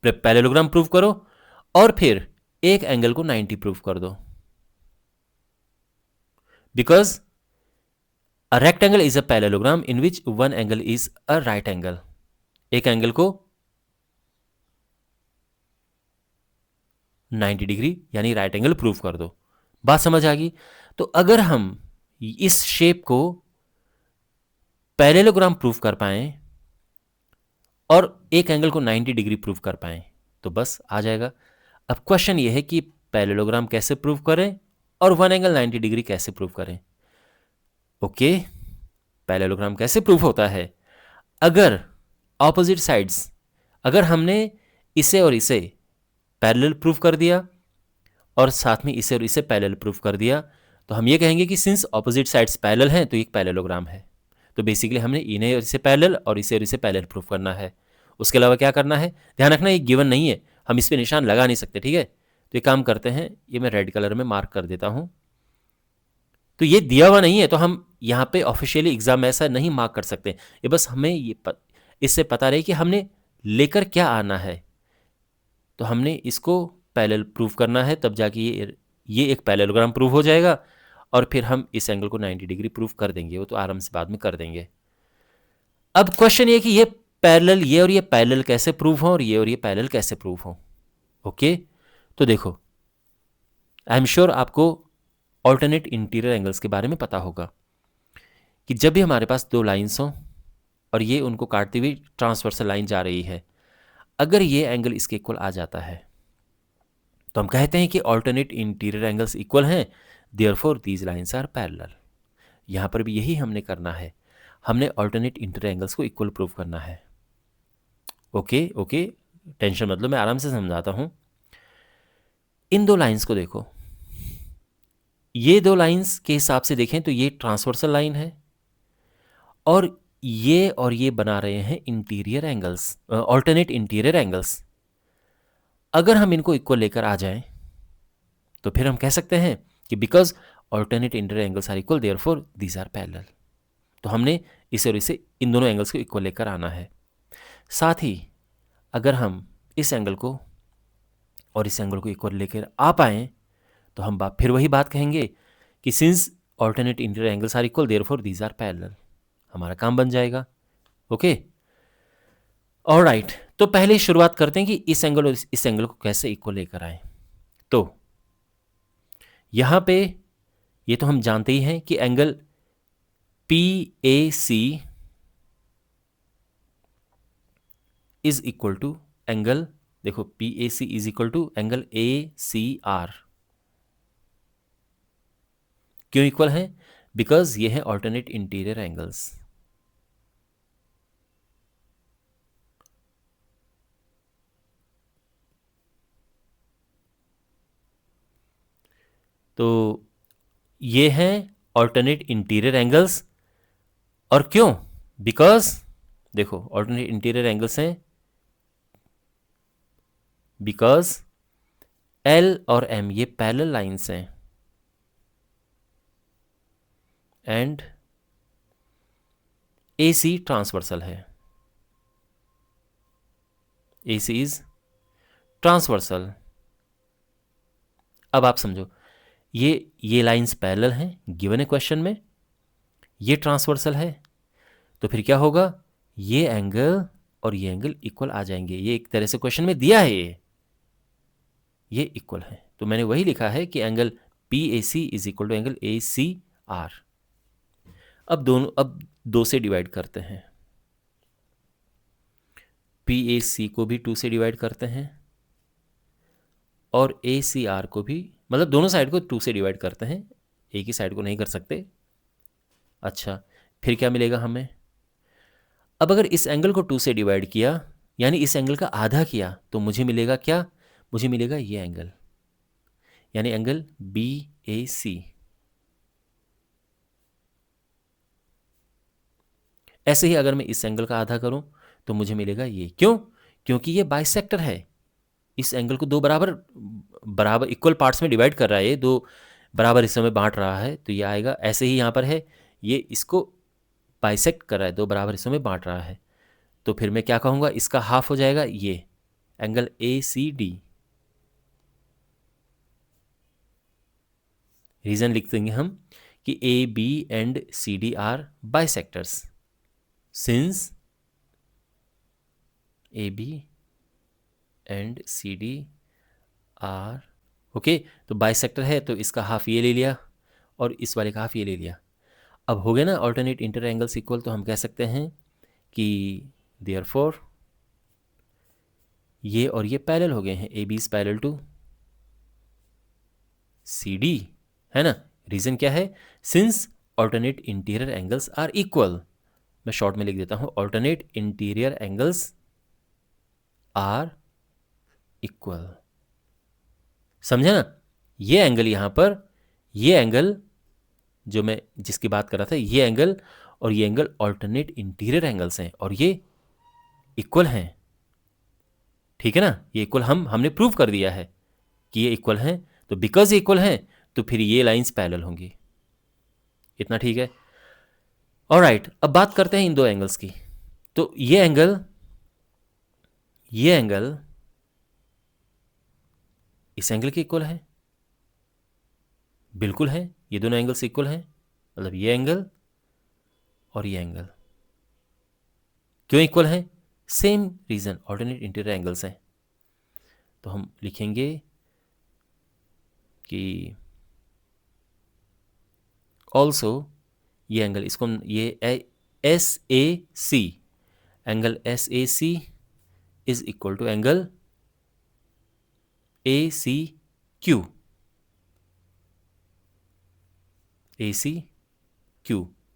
पैरेललोग्राम प्रूव करो और फिर एक एंगल को 90 प्रूव कर दो, because a rectangle is a parallelogram in which one angle is a right angle. एक एंगल को 90 डिग्री यानी राइट एंगल प्रूव कर दो। बात समझ आ गई? तो अगर हम इस शेप को पैरेललोग्राम प्रूव कर पाए और एक एंगल को 90 डिग्री प्रूव कर पाए तो बस आ जाएगा। अब क्वेश्चन ये है कि पैरेललोग्राम कैसे प्रूव करें और वन एंगल 90 डिग्री कैसे प्रूव करें। ओके, पैरेललोग्राम कैसे प्रूव होता है, अगर ऑपोजिट साइड्स, अगर हमने इसे और इसे पैरेलल प्रूव कर दिया और साथ में इसे और इसे पैरेलल प्रूव कर दिया, तो हम ये कहेंगे कि सिंस ऑपोजिट साइड्स पैरेलल हैं तो एक पैरेललोग्राम है। तो बेसिकली हमने इन्हें और इसे पैरेलल और इसे पैरेलल प्रूव करना है। उसके अलावा क्या करना है, ध्यान रखना ये गिवन नहीं है, हम इस पर निशान लगा नहीं सकते, ठीक है। तो ये काम करते हैं, ये मैं रेड कलर में मार्क कर देता हूं। तो ये दिया हुआ नहीं है तो हम यहाँ पे ऑफिशियली एग्जाम में ऐसा नहीं मार्क कर सकते, ये बस हमें इससे पता रहे कि हमने लेकर क्या आना है। तो हमने इसको पैरेलल प्रूव करना है, तब जाके ये एक पैरेललोग्राम प्रूव हो जाएगा और फिर हम इस एंगल को 90 डिग्री प्रूव कर देंगे, वो तो आराम से बाद में कर देंगे। अब क्वेश्चन ये कि ये पैरेलल, ये और ये पैरेलल कैसे प्रूव हो और ये पैरेलल कैसे प्रूव हो। ओके, तो देखो आई एम श्योर आपको ऑल्टरनेट इंटीरियर एंगल्स के बारे में पता होगा कि जब भी हमारे पास दो लाइन्स हों और ये उनको काटती हुई ट्रांसवर्सल लाइन जा रही है, अगर ये एंगल इसके इक्वल आ जाता है तो हम कहते हैं कि ऑल्टरनेट इंटीरियर एंगल्स इक्वल हैं, therefore these lines are parallel. यहां पर भी यही हमने करना है, हमने ऑल्टरनेट इंटीरियर एंगल्स को इक्वल प्रूव करना है। ओके ओके, टेंशन मतलब मैं आराम से समझाता हूं। इन दो लाइंस को देखो, ये दो लाइंस के हिसाब से देखें तो ये ट्रांसवर्सल लाइन है और ये बना रहे हैं interior angles, alternate interior angles. अगर हम इनको इक्वल लेकर आ जाएं तो फिर हम कह सकते हैं कि because alternate interior angles are equal therefore these are parallel. तो हमने इसे और इसे, इन दोनों एंगल्स को इक्वल लेकर आना है। साथ ही अगर हम इस एंगल को और इस एंगल को इक्वल लेकर आ पाएँ तो हम फिर वही बात कहेंगे कि since alternate interior angles are equal therefore these are parallel, हमारा काम बन जाएगा। ओके, ऑलराइट, तो पहले शुरुआत करते हैं कि इस एंगल और इस एंगल को कैसे इक्वल लेकर आए। तो यहां पे ये तो हम जानते ही हैं कि angle PAC is equal to angle, देखो PAC is equal to angle ACR। क्यों इक्वल है? बिकॉज ये है ऑल्टरनेट इंटीरियर एंगल्स। तो ये हैं ऑल्टरनेट इंटीरियर एंगल्स, और क्यों? बिकॉज देखो ऑल्टरनेट इंटीरियर एंगल्स हैं बिकॉज L और M ये पैरेलल लाइंस हैं एंड AC ट्रांसवर्सल है। AC is transversal. अब आप समझो, ये लाइंस पैरेलल हैं गिवन है क्वेश्चन में, ये ट्रांसवर्सल है, तो फिर क्या होगा, ये एंगल और ये एंगल इक्वल आ जाएंगे। ये एक तरह से क्वेश्चन में दिया है ये इक्वल है, तो मैंने वही लिखा है कि angle PAC is equal to angle ACR। अब दो से डिवाइड करते हैं, PAC को भी 2 से डिवाइड करते हैं और ACR को भी, मतलब दोनों साइड को 2 से डिवाइड करते हैं, एक ही साइड को नहीं कर सकते। अच्छा, फिर क्या मिलेगा हमें, अब अगर इस एंगल को 2 से डिवाइड किया, यानी इस एंगल का आधा किया, तो मुझे मिलेगा क्या? मुझे मिलेगा ये एंगल, यानी एंगल BAC। ऐसे ही अगर मैं इस एंगल का आधा करूं तो मुझे मिलेगा ये। क्यों? क्योंकि ये बाइसेक्टर है। इस एंगल को दो बराबर बराबर इक्वल पार्ट्स में डिवाइड कर रहा है, ये दो बराबर हिस्सों में बांट रहा है, तो ये आएगा। ऐसे ही यहाँ पर है, ये इसको बाइसेक्ट कर रहा है, दो बराबर हिस्सों में बांट रहा है, तो फिर मैं क्या कहूँगा, इसका हाफ हो जाएगा ये एंगल ACD। रीजन लिख देंगे हम कि AB and CD are bisectors, since AB and CD are, okay. तो बाइसेक्टर है तो इसका हाफ ये ले लिया और इस वाले का हाफ ये ले लिया। अब हो गया ना ऑल्टरनेट इंटर एंगल्स इक्वल, तो हम कह सकते हैं कि देयरफॉर ये और ये पैरेलल हो गए हैं, AB is parallel to CD, है ना। रीजन क्या है? Since alternate interior angles are equal. मैं शॉर्ट में लिख देता हूं, alternate interior angles are equal. समझा ना? ये एंगल यहां पर, ये एंगल जो मैं जिसकी बात कर रहा था, ये एंगल और ये एंगल ऑल्टरनेट इंटीरियर एंगल्स हैं और ये इक्वल हैं। ठीक है ना? ये इक्वल हमने प्रूव कर दिया है कि ये इक्वल हैं। तो बिकॉज ये इक्वल हैं तो फिर ये लाइंस पैरेलल होंगी। इतना ठीक है? ऑलराइट, अब बात करते हैं इन दो एंगल्स की। तो ये एंगल इस एंगल के इक्वल है, बिल्कुल है। ये दोनों एंगल्स इक्वल हैं, मतलब ये एंगल और ये एंगल। क्यों इक्वल है? Same reason, alternate interior angles हैं। तो हम लिखेंगे कि ऑल्सो ये एंगल, इसको ये SAC, angle SAC is equal to angle ACQ।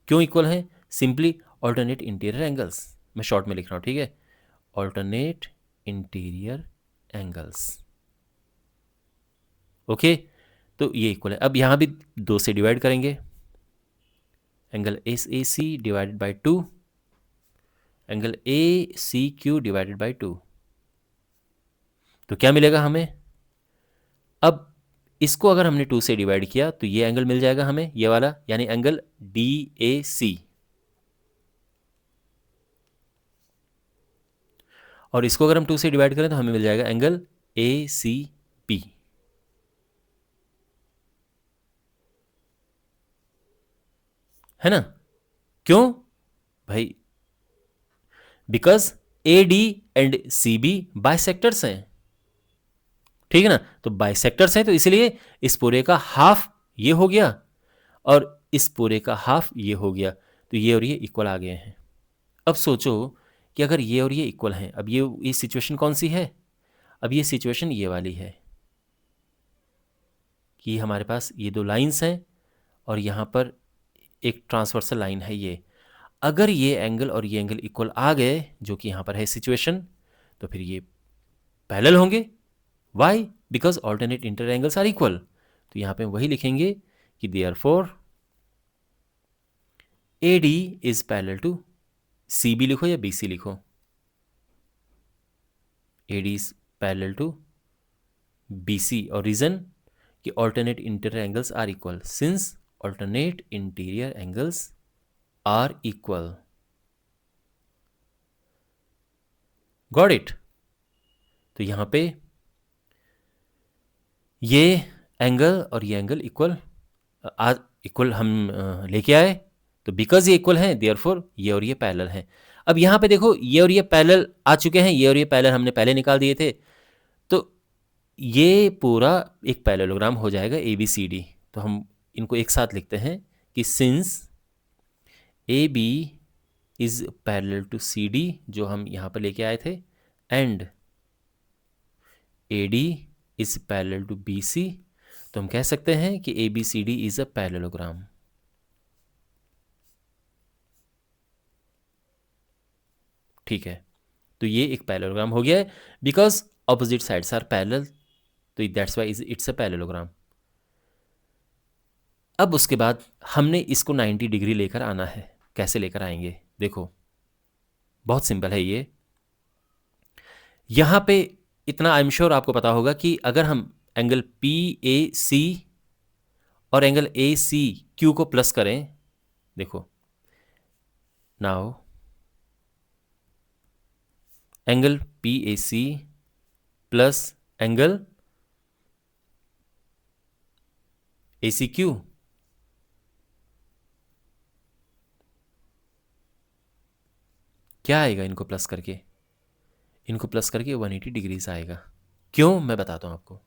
क्यों इक्वल है? Simply alternate interior angles. मैं शॉर्ट में लिख रहा हूं, ठीक है? Alternate interior angles, okay. तो ये इक्वल है। अब यहां भी 2 से डिवाइड करेंगे, angle SAC divided by 2, angle ACQ divided by 2। तो क्या मिलेगा हमें? अब इसको अगर हमने 2 से डिवाइड किया तो ये एंगल मिल जाएगा हमें, ये वाला, यानी एंगल DAC। और इसको अगर हम 2 से डिवाइड करें तो हमें मिल जाएगा एंगल ACP। है ना? क्यों भाई? Because AD and CB bisectors हैं, ठीक है ना। तो बाइसेक्टर्स हैं तो इसलिए इस पूरे का हाफ ये हो गया और इस पूरे का हाफ ये हो गया, तो ये और ये इक्वल आ गए हैं। अब सोचो कि अगर ये और ये इक्वल हैं, अब ये सिचुएशन कौन सी है? अब ये सिचुएशन ये वाली है कि हमारे पास ये दो लाइंस हैं और यहाँ पर एक ट्रांसवर्सल लाइन है ये। अगर ये एंगल और ये एंगल इक्वल आ गए, जो कि यहाँ पर है सिचुएशन, तो फिर ये पैरेलल होंगे। Why? Because alternate inter angles are equal. तो यहाँ पे वही लिखेंगे कि therefore AD is parallel to CB, लिखो या BC लिखो, AD is parallel to BC। और रीजन कि alternate interior angles are equal, since alternate interior angles are equal. Got it? तो यहां पे ये एंगल और ये एंगल इक्वल हम लेके आए, तो बिकॉज ये इक्वल है देयरफॉर ये और ये पैरेलल हैं। अब यहां पे देखो, ये और ये पैरेलल आ चुके हैं, ये और ये पैरेलल हमने पहले निकाल दिए थे, तो ये पूरा एक पैरेललोग्राम हो जाएगा ABCD। तो हम इनको एक साथ लिखते हैं कि since AB is parallel to CD, जो हम यहां पर लेके आए थे, and AD is parallel to BC, तो हम कह सकते हैं कि ABCD इज अ पैरेललोग्राम। ठीक है, तो ये एक पैरेललोग्राम हो गया है because opposite sides are parallel, तो that's why it's a parallelogram. अब उसके बाद हमने इसको 90 डिग्री लेकर आना है। कैसे लेकर आएंगे? देखो बहुत सिंपल है ये। यहाँ पे इतना आई एम श्योर आपको पता होगा कि अगर हम एंगल पी ए सी और एंगल ए सी क्यू को प्लस करें, देखो now angle P A C plus angle A C Q, क्या आएगा इनको प्लस करके? इनको प्लस करके 180 डिग्रीज आएगा। क्यों? मैं बताता हूं आपको।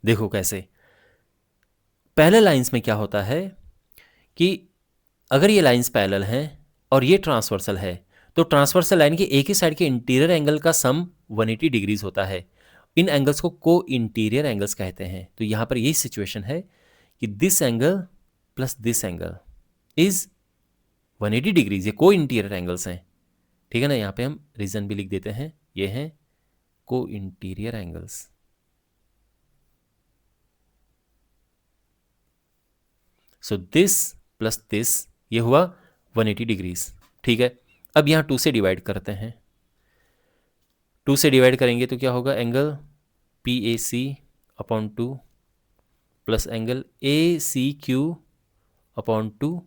देखो कैसे। पैरेलल लाइंस में क्या होता है कि अगर ये लाइंस पैरेलल हैं और ये ट्रांसवर्सल है, तो ट्रांसवर्सल लाइन के एक ही साइड के इंटीरियर एंगल का सम 180 डिग्रीज होता है। इन एंगल्स को को इंटीरियर एंगल्स कहते हैं। तो यहां पर यही सिचुएशन है कि this angle plus this angle is 180 degrees, ये को इंटीरियर एंगल्स हैं। ठीक है ना? यहां पे हम रीजन भी लिख देते हैं, ये हैं को interior angles. So this plus this, ये हुआ 180 डिग्रीज। ठीक है, अब यहां 2 से डिवाइड करते हैं। 2 से डिवाइड करेंगे तो क्या होगा? Angle P A C upon 2 plus angle A C Q upon 2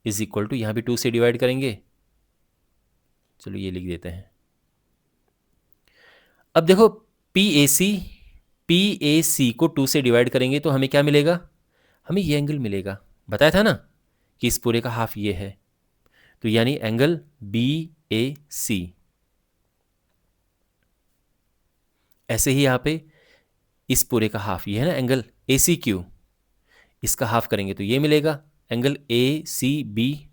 is equal to, यहां भी 2 से डिवाइड करेंगे, चलो ये लिख देते हैं। अब देखो पी ए सी को 2 से डिवाइड करेंगे तो हमें क्या मिलेगा? हमें ये एंगल मिलेगा। बताया था ना कि इस पूरे का हाफ ये है, तो यानी एंगल बी ए सी। ऐसे ही यहां पे इस पूरे का हाफ ये है ना एंगल ए सी क्यू, इसका हाफ करेंगे तो ये मिलेगा एंगल ए सी बी,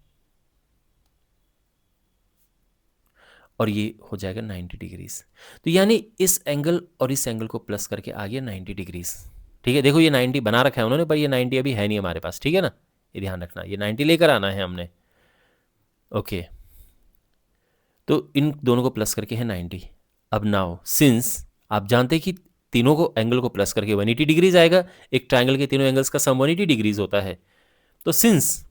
और ये हो जाएगा 90 डिग्रीज। तो यानी इस एंगल और इस एंगल को प्लस करके आ गया 90 डिग्रीज। ठीक है, देखो ये 90 बना रखा है उन्होंने, पर ये 90 अभी है नहीं हमारे पास। ठीक है ना? ये ध्यान रखना, ये 90 लेकर आना है हमने। ओके, तो इन दोनों को प्लस करके है 90। अब नाउ सिंस आप जानते हैं कि तीनों को एंगल को प्लस करके 180 डिग्रीज आएगा। एक ट्राइंगल के तीनों एंगल्स का सम 180 डिग्रीज होता है। तो since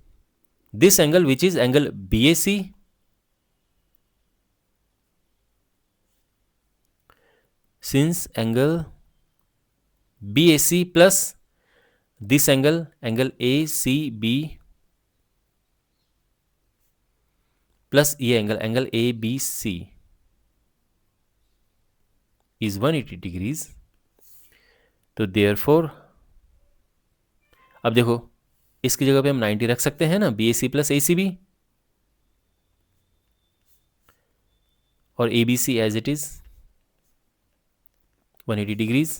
this angle which is angle B A C since angle BAC plus this angle ACB plus ये एंगल ABC is 180 डिग्रीज, तो therefore अब देखो इसकी जगह पे हम 90 रख सकते हैं ना, BAC प्लस ACB, और ABC as it is 180 degrees.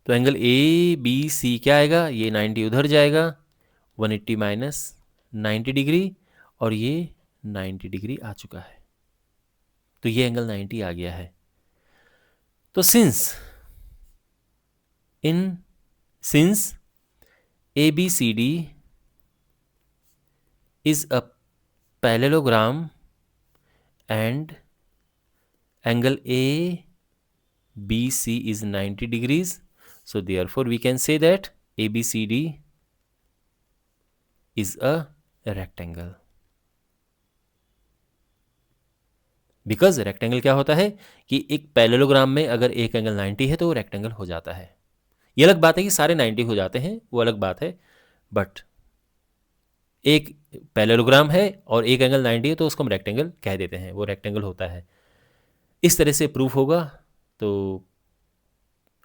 तो एंगल ए बी सी क्या आएगा? ये 90 उधर जाएगा, 180 माइनस 90 डिग्री, और ये 90 डिग्री आ चुका है। तो ये एंगल 90 आ गया है। तो since A B C D is a parallelogram and angle A BC is 90 degrees, so therefore we can say that ABCD is a rectangle. Because rectangle क्या होता है कि एक पैरेललोग्राम में अगर एक एंगल 90 है तो वो रेक्टेंगल हो जाता है। ये अलग बात है कि सारे 90 हो जाते हैं, वो अलग बात है, बट एक पैरेललोग्राम है और एक एंगल 90 है तो उसको हम रेक्टेंगल कह देते हैं, वो रेक्टेंगल होता है। इस तरह से प्रूफ होगा। तो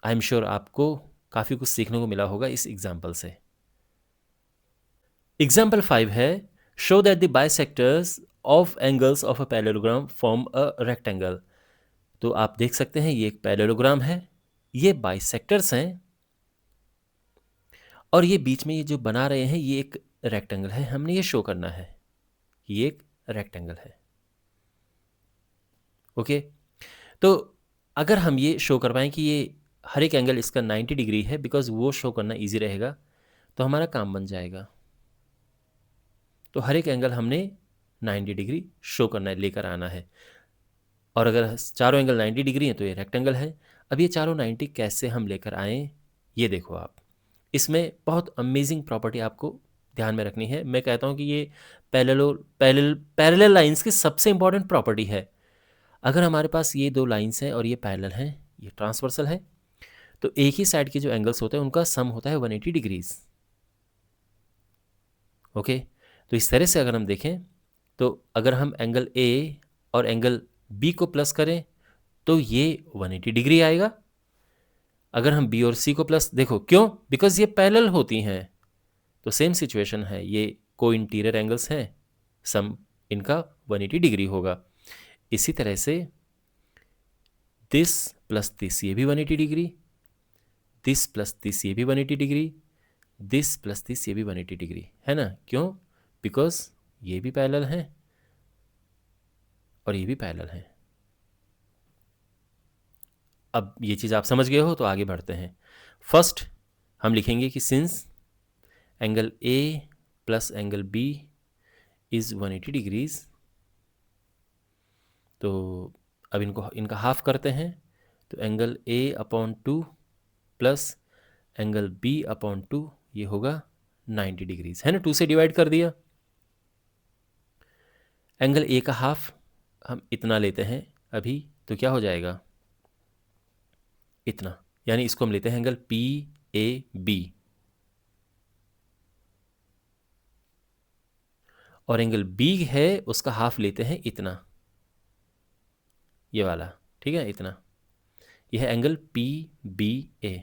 आई एम श्योर आपको काफ़ी कुछ सीखने को मिला होगा इस एग्जाम्पल से। एग्जाम्पल 5 है, show that the bisectors of angles of a parallelogram form a rectangle. तो आप देख सकते हैं ये एक पैरेललोग्राम है, ये बाइसेक्टर्स हैं, और ये बीच में ये जो बना रहे हैं ये एक रेक्टेंगल है। हमने ये शो करना है कि ये एक रेक्टेंगल है। ओके, तो अगर हम ये शो कर पाएँ कि ये हर एक एंगल इसका 90 डिग्री है, बिकॉज वो शो करना इजी रहेगा, तो हमारा काम बन जाएगा। तो हर एक एंगल हमने 90 डिग्री शो करना है, लेकर आना है। और अगर चारों एंगल 90 डिग्री हैं तो ये रेक्टेंगल है। अब ये चारों 90 कैसे हम लेकर आएँ, ये देखो आप। इसमें बहुत अमेजिंग प्रॉपर्टी आपको ध्यान में रखनी है। मैं कहता हूँ कि ये पैरेलल लाइंस की सबसे इंपॉर्टेंट प्रॉपर्टी है। अगर हमारे पास ये दो लाइंस हैं और ये पैरेलल हैं, ये ट्रांसवर्सल है, तो एक ही साइड के जो एंगल्स होते हैं उनका सम होता है 180 डिग्रीज। ओके, तो इस तरह से अगर हम देखें तो अगर हम एंगल ए और एंगल बी को प्लस करें तो ये 180 डिग्री आएगा। अगर हम बी और सी को प्लस, देखो क्यों, बिकॉज ये पैरेलल होती हैं, तो सेम सिचुएशन है, ये को इंटीरियर एंगल्स हैं, सम इनका 180 डिग्री होगा। इसी तरह से दिस प्लस दिस ये भी 180 डिग्री, दिस प्लस दिस ये भी 180 डिग्री, दिस प्लस दिस ये भी 180 डिग्री, है ना? क्यों? बिकॉज ये भी पैरेलल हैं और ये भी पैरेलल हैं। अब ये चीज़ आप समझ गए हो तो आगे बढ़ते हैं। फर्स्ट हम लिखेंगे कि since angle A plus angle B is 180 degrees, तो अब इनका हाफ करते हैं, तो angle A upon 2 plus angle B upon 2 ये होगा 90 डिग्रीज, है ना? 2 से डिवाइड कर दिया। एंगल ए का हाफ हम इतना लेते हैं अभी, तो क्या हो जाएगा? इतना, यानी इसको हम लेते हैं एंगल पी ए बी, और एंगल बी है उसका हाफ लेते हैं इतना, ये वाला, ठीक है, इतना। यह है angle P B A.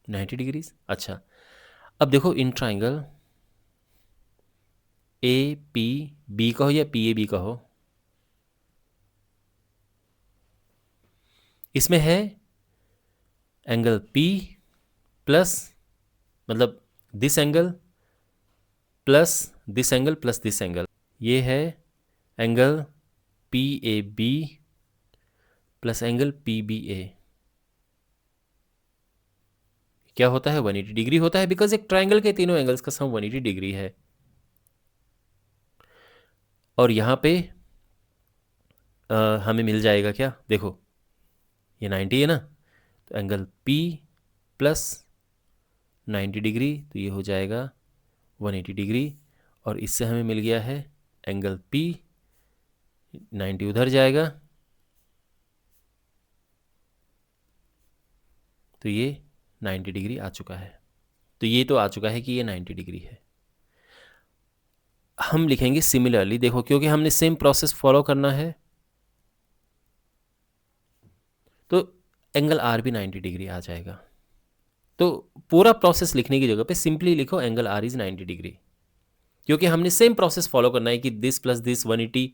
Ninety degrees. अच्छा, अब देखो in triangle A P B कहो या पी ए बी कहो, इसमें है एंगल पी प्लस, मतलब this angle plus this angle plus this angle, ये है angle P A B plus angle P B A. क्या होता है? 180 डिग्री होता है, बिकॉज एक ट्राइंगल के तीनों एंगल्स का सम 180 डिग्री है। और यहाँ पे हमें मिल जाएगा क्या? देखो ये 90 है ना, तो एंगल P प्लस 90 डिग्री, तो ये हो जाएगा 180 डिग्री। और इससे हमें मिल गया है एंगल P, 90 उधर जाएगा, तो ये 90 डिग्री आ चुका है। तो ये तो आ चुका है कि ये 90 डिग्री है। हम लिखेंगे सिमिलरली, देखो क्योंकि हमने सेम प्रोसेस फॉलो करना है, तो एंगल आर भी 90 डिग्री आ जाएगा। तो पूरा प्रोसेस लिखने की जगह पे सिंपली लिखो एंगल आर इज़ 90 डिग्री, क्योंकि हमने सेम प्रोसेस फॉलो करना है कि दिस प्लस दिस 180,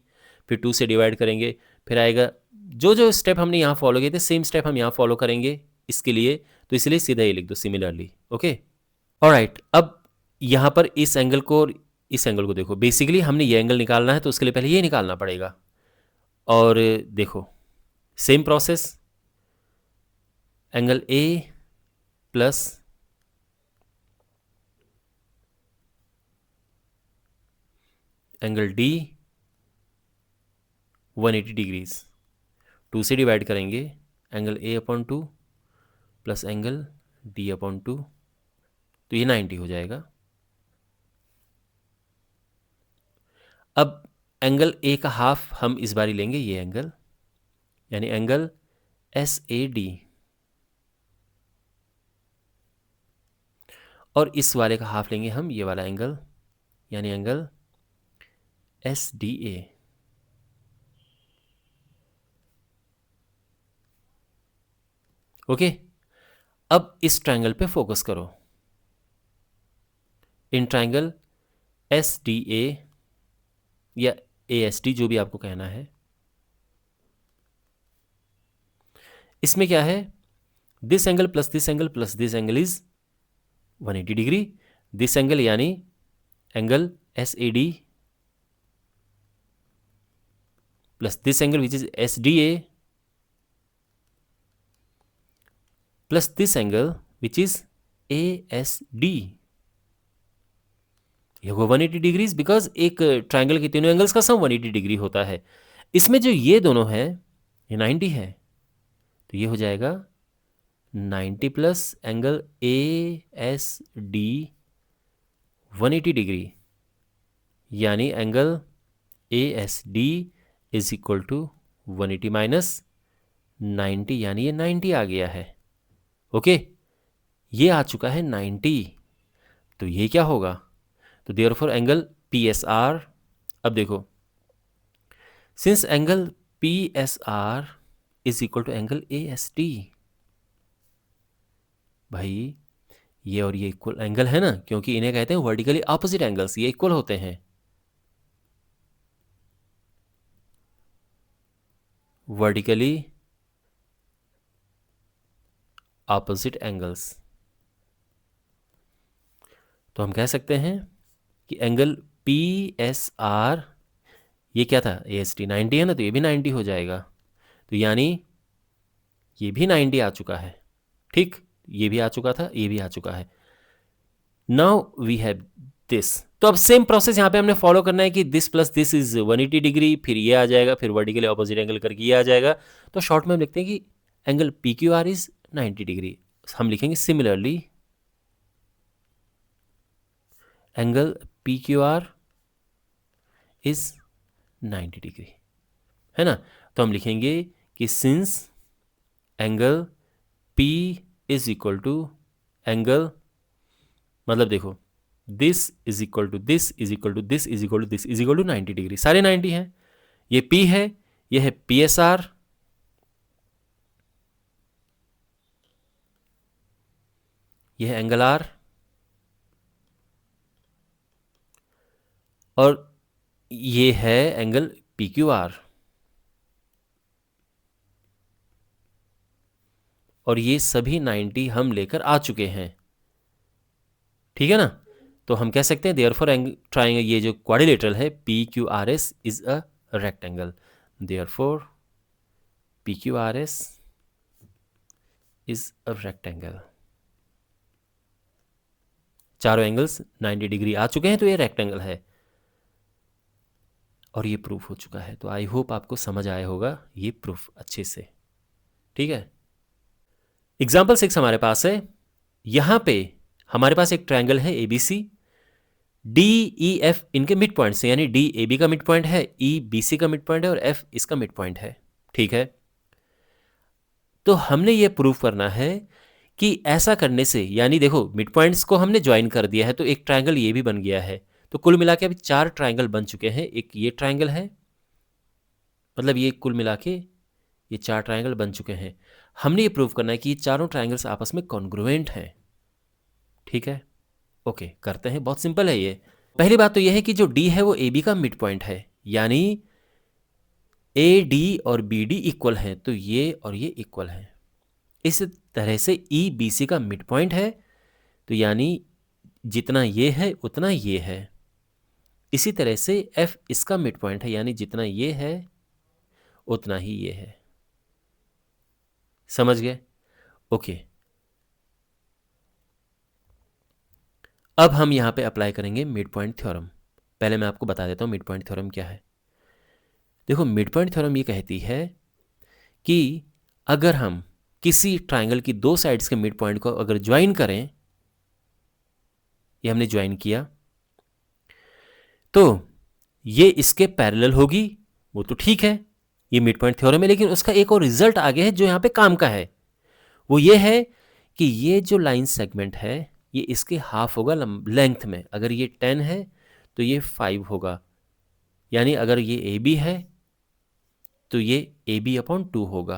फिर 2 से डिवाइड करेंगे, फिर आएगा जो जो स्टेप हमने यहाँ फॉलो किए थे सेम स्टेप हम यहाँ फॉलो करेंगे इसके लिए, तो इसलिए सीधा ही लिख दो सिमिलरली। Okay, alright. अब यहाँ पर इस एंगल को और इस एंगल को देखो, बेसिकली हमने ये एंगल निकालना है तो उसके लिए पहले ये निकालना पड़ेगा। और देखो same process, angle A plus angle D 180 degrees, 2 से डिवाइड करेंगे, angle A upon 2 plus angle D upon 2, तो ये 90 हो जाएगा। अब एंगल ए का हाफ हम इस बारी लेंगे ये एंगल, यानी एंगल एस ए डी, और इस वाले का हाफ लेंगे हम ये वाला एंगल, यानी एंगल एस डी ए। ओके, अब इस ट्रायंगल पे फोकस करो, इन ट्रायंगल एस डी ए या ए एस डी, जो भी आपको कहना है, इसमें क्या है? This angle plus this angle plus this angle is 180 degree, this angle यानी angle S A D plus this angle which is S D A plus this angle which is ASD, ये होगा 180 डिग्रीज, बिकॉज एक triangle के तीनों angles का सम 180 degree होता है। इसमें जो ये दोनों हैं ये 90 है, तो ये हो जाएगा 90 प्लस एंगल ASD 180 डिग्री, यानी angle ASD is equal to 180 minus 90, यानी ये 90 आ गया है। ओके, ये आ चुका है 90, तो ये क्या होगा, तो देयरफॉर एंगल PSR, अब देखो, since angle PSR is equal to angle ASD, भाई ये और ये इक्वल एंगल है ना, क्योंकि इन्हें कहते हैं वर्टिकली ऑपोजिट एंगल्स, ये इक्वल होते हैं, वर्टिकली ऑपोजिट एंगल्स। तो हम कह सकते हैं कि एंगल PSR, ये क्या था, ASD 90 है ना, तो ये भी 90 हो जाएगा, तो यानी ये भी 90 आ चुका है। ठीक, ये भी आ चुका था, ये भी आ चुका है। नाउ वी हैव दिस, तो अब सेम प्रोसेस यहाँ पे हमने फॉलो करना है कि this plus this is 180 degree, फिर ये आ जाएगा, फिर वर्टिकली ऑपोजिट एंगल करके ये आ जाएगा। तो शॉर्ट में हम लिखते हैं कि एंगल PQR इज 90 डिग्री। हम लिखेंगे similarly angle PQR is 90 degree, है ना। तो हम लिखेंगे कि since angle P is equal to angle, मतलब देखो, this is equal to this is equal to this is equal to this is equal to 90 degree, सारे 90 हैं। ये P है, ये है PSR, ये है एंगल R, और ये है एंगल PQR, और ये सभी 90 हम लेकर आ चुके हैं, ठीक है ना। तो हम कह सकते हैं देयरफॉर ट्राइंगल, ये जो क्वाड्रिलेटरल है PQRS is a rectangle, therefore PQRS is a rectangle. चारों एंगल्स 90 डिग्री आ चुके हैं, तो ये रेक्टेंगल है, और ये प्रूफ हो चुका है। तो आई होप आपको समझ आया होगा ये प्रूफ अच्छे से, ठीक है। एग्जाम्पल 6 हमारे पास है, यहां पे हमारे पास एक ट्रायंगल है ABC, DEF इनके मिड पॉइंट से, यानी DAB का मिड पॉइंट है, EBC का मिड पॉइंट है, और F इसका मिड पॉइंट है, ठीक है। तो हमने ये प्रूफ करना है कि ऐसा करने से, यानी देखो मिड पॉइंट्स को हमने ज्वाइन कर दिया है, तो एक ट्रायंगल ये भी बन गया है। तो कुल मिला के अभी 4 ट्रायंगल बन चुके हैं। एक ये ट्रायंगल है, मतलब ये कुल मिला के ये 4 ट्रायंगल बन चुके हैं। हमने ये प्रूव करना है कि ये चारों ट्रायंगल्स आपस में कॉन्ग्रुएंट हैं, ठीक है। ओके, करते हैं, बहुत सिंपल है ये। पहली बात तो ये है कि जो D है वो AB का मिड पॉइंट है, यानी AD और BD इक्वल हैं, तो ये और ये इक्वल हैं। इस तरह से EBC का मिड पॉइंट है, तो यानी जितना ये है उतना ये है। इसी तरह से F इसका मिड पॉइंट है, यानी जितना ये है उतना ही ये है। समझ गए? ओके, अब हम यहां पे अप्लाई करेंगे मिड पॉइंट थ्योरम। पहले मैं आपको बता देता हूं मिड पॉइंट थ्योरम क्या है। देखो, मिड पॉइंट थ्योरम ये कहती है कि अगर हम किसी ट्राइंगल की दो साइड्स के मिड पॉइंट को अगर ज्वाइन करें, ये हमने ज्वाइन किया, तो ये इसके पैरेलल होगी, वो तो ठीक है, ये मिड पॉइंट थ्योरम है। लेकिन उसका एक और रिजल्ट आगे है जो यहां पे काम का है, वो ये है कि ये जो लाइन सेगमेंट है ये इसके हाफ होगा लेंथ में। अगर ये 10 है तो ये 5 होगा, यानी अगर ये AB है तो ये AB अपॉन 2 होगा,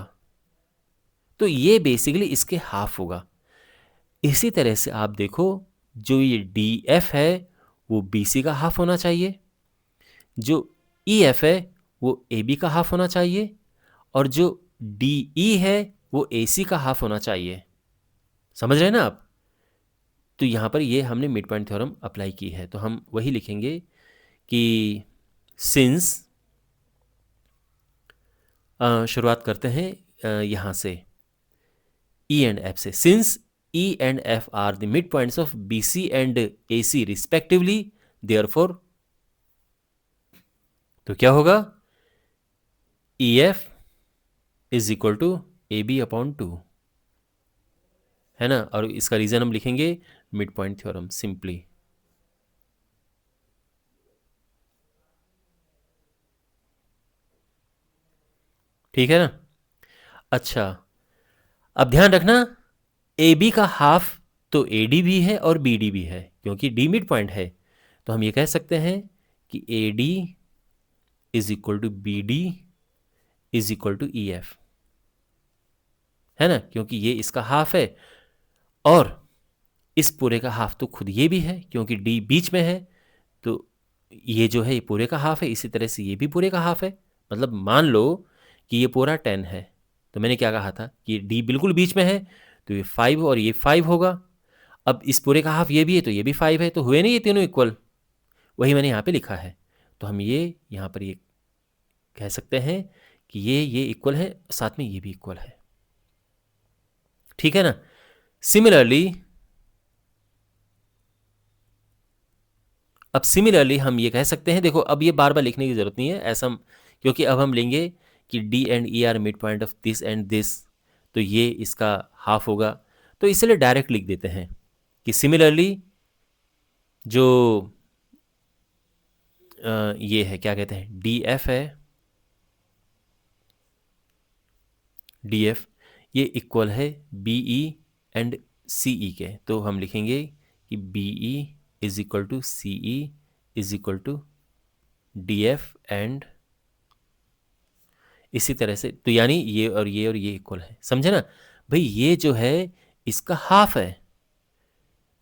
तो ये बेसिकली इसके हाफ होगा। इसी तरह से आप देखो, जो ये DF है वो BC का हाफ होना चाहिए, जो EF है वो AB का हाफ होना चाहिए, और जो DE है वो AC का हाफ होना चाहिए। समझ रहे हैं ना आप? तो यहां पर ये हमने मिड पॉइंट थ्योरम अप्लाई की है, तो हम वही लिखेंगे कि सिंस, शुरुआत करते हैं यहां से E एंड F से। Since E and F are the midpoints of BC and AC respectively. Therefore, तो क्या होगा? EF is equal to AB upon 2, है ना? और इसका रीजन हम लिखेंगे मिड पॉइंट थ्योरम सिंपली। ठीक है ना? अच्छा, अब ध्यान रखना, AB का हाफ तो AD भी है और BD भी है, क्योंकि D मिड पॉइंट है। तो हम ये कह सकते हैं कि AD is equal to BD is equal to EF, है ना? क्योंकि ये इसका हाफ है और इस पूरे का हाफ तो खुद ये भी है, क्योंकि D बीच में है, तो ये जो है ये पूरे का हाफ है। इसी तरह से ये भी पूरे का हाफ है। मतलब मान लो कि ये पूरा 10 है, तो मैंने क्या कहा था कि D बिल्कुल बीच में है, तो ये 5 और ये 5 होगा। अब इस पूरे का हाफ ये भी है, तो ये भी 5 है, तो हुए नहीं ये तीनों इक्वल? वही मैंने यहाँ पे लिखा है। तो हम ये यहाँ पर ये कह सकते हैं कि ये इक्वल है, साथ में ये भी इक्वल है। ठीक है ना? सिमिलरली, अब सिमिलरली हम ये कह सकते हैं, देखो अब ये बार बार लिखने की जरूरत नहीं है ऐसा, क्योंकि अब हम लेंगे कि D and E are mid point of this and this, तो ये इसका हाफ होगा। तो इसलिए डायरेक्ट लिख देते हैं कि सिमिलरली जो ये है, क्या कहते हैं, DF है, DF ये इक्वल है BE एंड CE के। तो हम लिखेंगे कि BE is equal to CE is equal to DF and इसी तरह से। तो यानी ये और ये और ये इक्वल है, समझे ना भाई? ये जो है इसका हाफ है,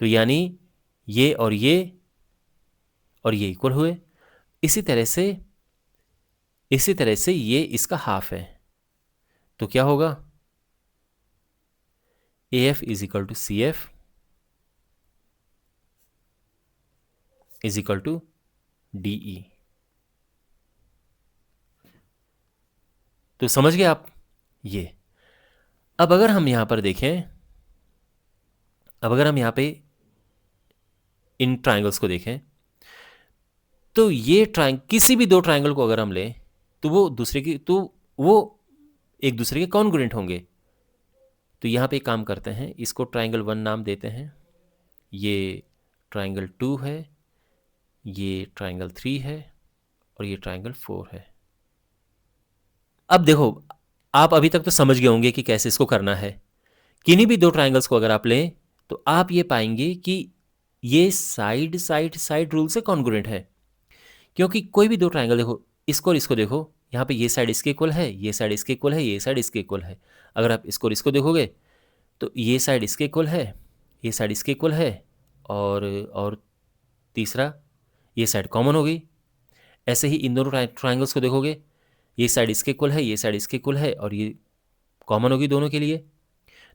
तो यानी ये और ये इक्वल हुए। इसी तरह से ये इसका हाफ है, तो क्या होगा? AF is equal to CF is equal to DE। तो समझ गए आप ये? अब अगर हम यहां पर देखें, अब अगर हम यहां पे इन ट्राइंगल्स को देखें, तो ये किसी भी दो ट्राइंगल को अगर हम लें, तो वो एक दूसरे के कॉन्ग्रुएंट होंगे। तो यहां पे एक काम करते हैं, इसको ट्राइंगल 1 नाम देते हैं, ये ट्राइंगल 2 है, ये ट्राइंगल 3 है और ये ट्राइंगल 4 है। अब देखो, आप अभी तक तो समझ गए होंगे कि कैसे इसको करना है। किन्हीं भी दो ट्राइंगल्स को अगर आप लें, तो आप ये पाएंगे कि ये साइड साइड साइड रूल से कॉन्ग्रुएंट है। क्योंकि कोई भी दो ट्राइंगल देखो, इसको और इसको देखो, यहाँ पे ये साइड इसके इक्वल है, ये साइड इसके इक्वल है, ये साइड इसके इक्वल है। अगर आप इसको और इसको देखोगे, तो ये साइड इसके इक्वल है, ये साइड इसके इक्वल है, और तीसरा ये साइड कॉमन हो गई। ऐसे ही इन दोनों ट्राइंगल्स को देखोगे, ये साइड इसके इक्वल है, ये साइड इसके इक्वल है, और ये कॉमन होगी दोनों के लिए।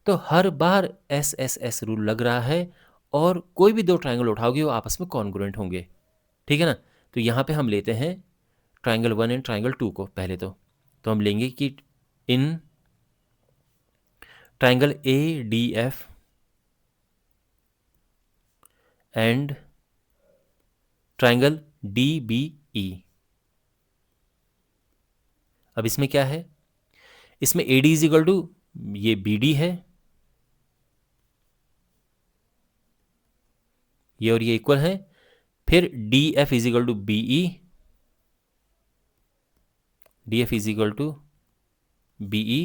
तो हर बार SSS रूल लग रहा है, और कोई भी दो ट्राइंगल उठाओगे वो आपस में कॉन्ग्रुएंट होंगे। ठीक है ना? तो यहाँ पे हम लेते हैं ट्राइंगल 1 एंड ट्राइंगल 2 को पहले। तो हम लेंगे कि in triangle ADF and triangle DBE, अब इसमें क्या है, इसमें AD इज इक्वल टू ये BD है, ये और ये इक्वल है। फिर DF is equal to BE, DF is equal to BE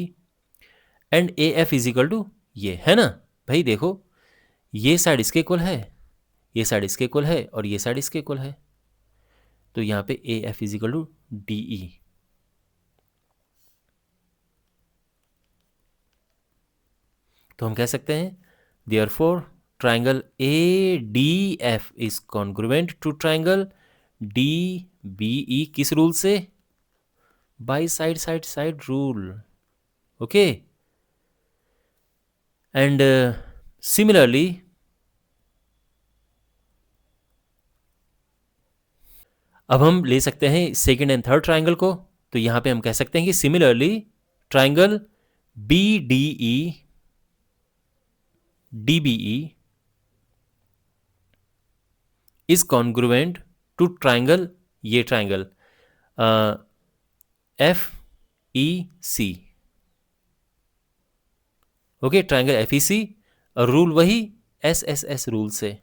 and AF is equal to ये, है ना भाई? देखो, ये साइड इसके इक्वल है, ये साइड इसके इक्वल है, और ये साइड इसके इक्वल है। तो यहाँ पे AF is equal to DE। तो हम कह सकते हैं therefore triangle ADF is congruent to triangle DBE, किस रूल से? By side side side rule. Okay, and similarly अब हम ले सकते हैं सेकेंड एंड थर्ड ट्राइंगल को। तो यहां पे हम कह सकते हैं कि similarly triangle BDE DBE is congruent to triangle, ये triangle FEC. Okay, triangle FEC, और रूल वही SSS रूल से।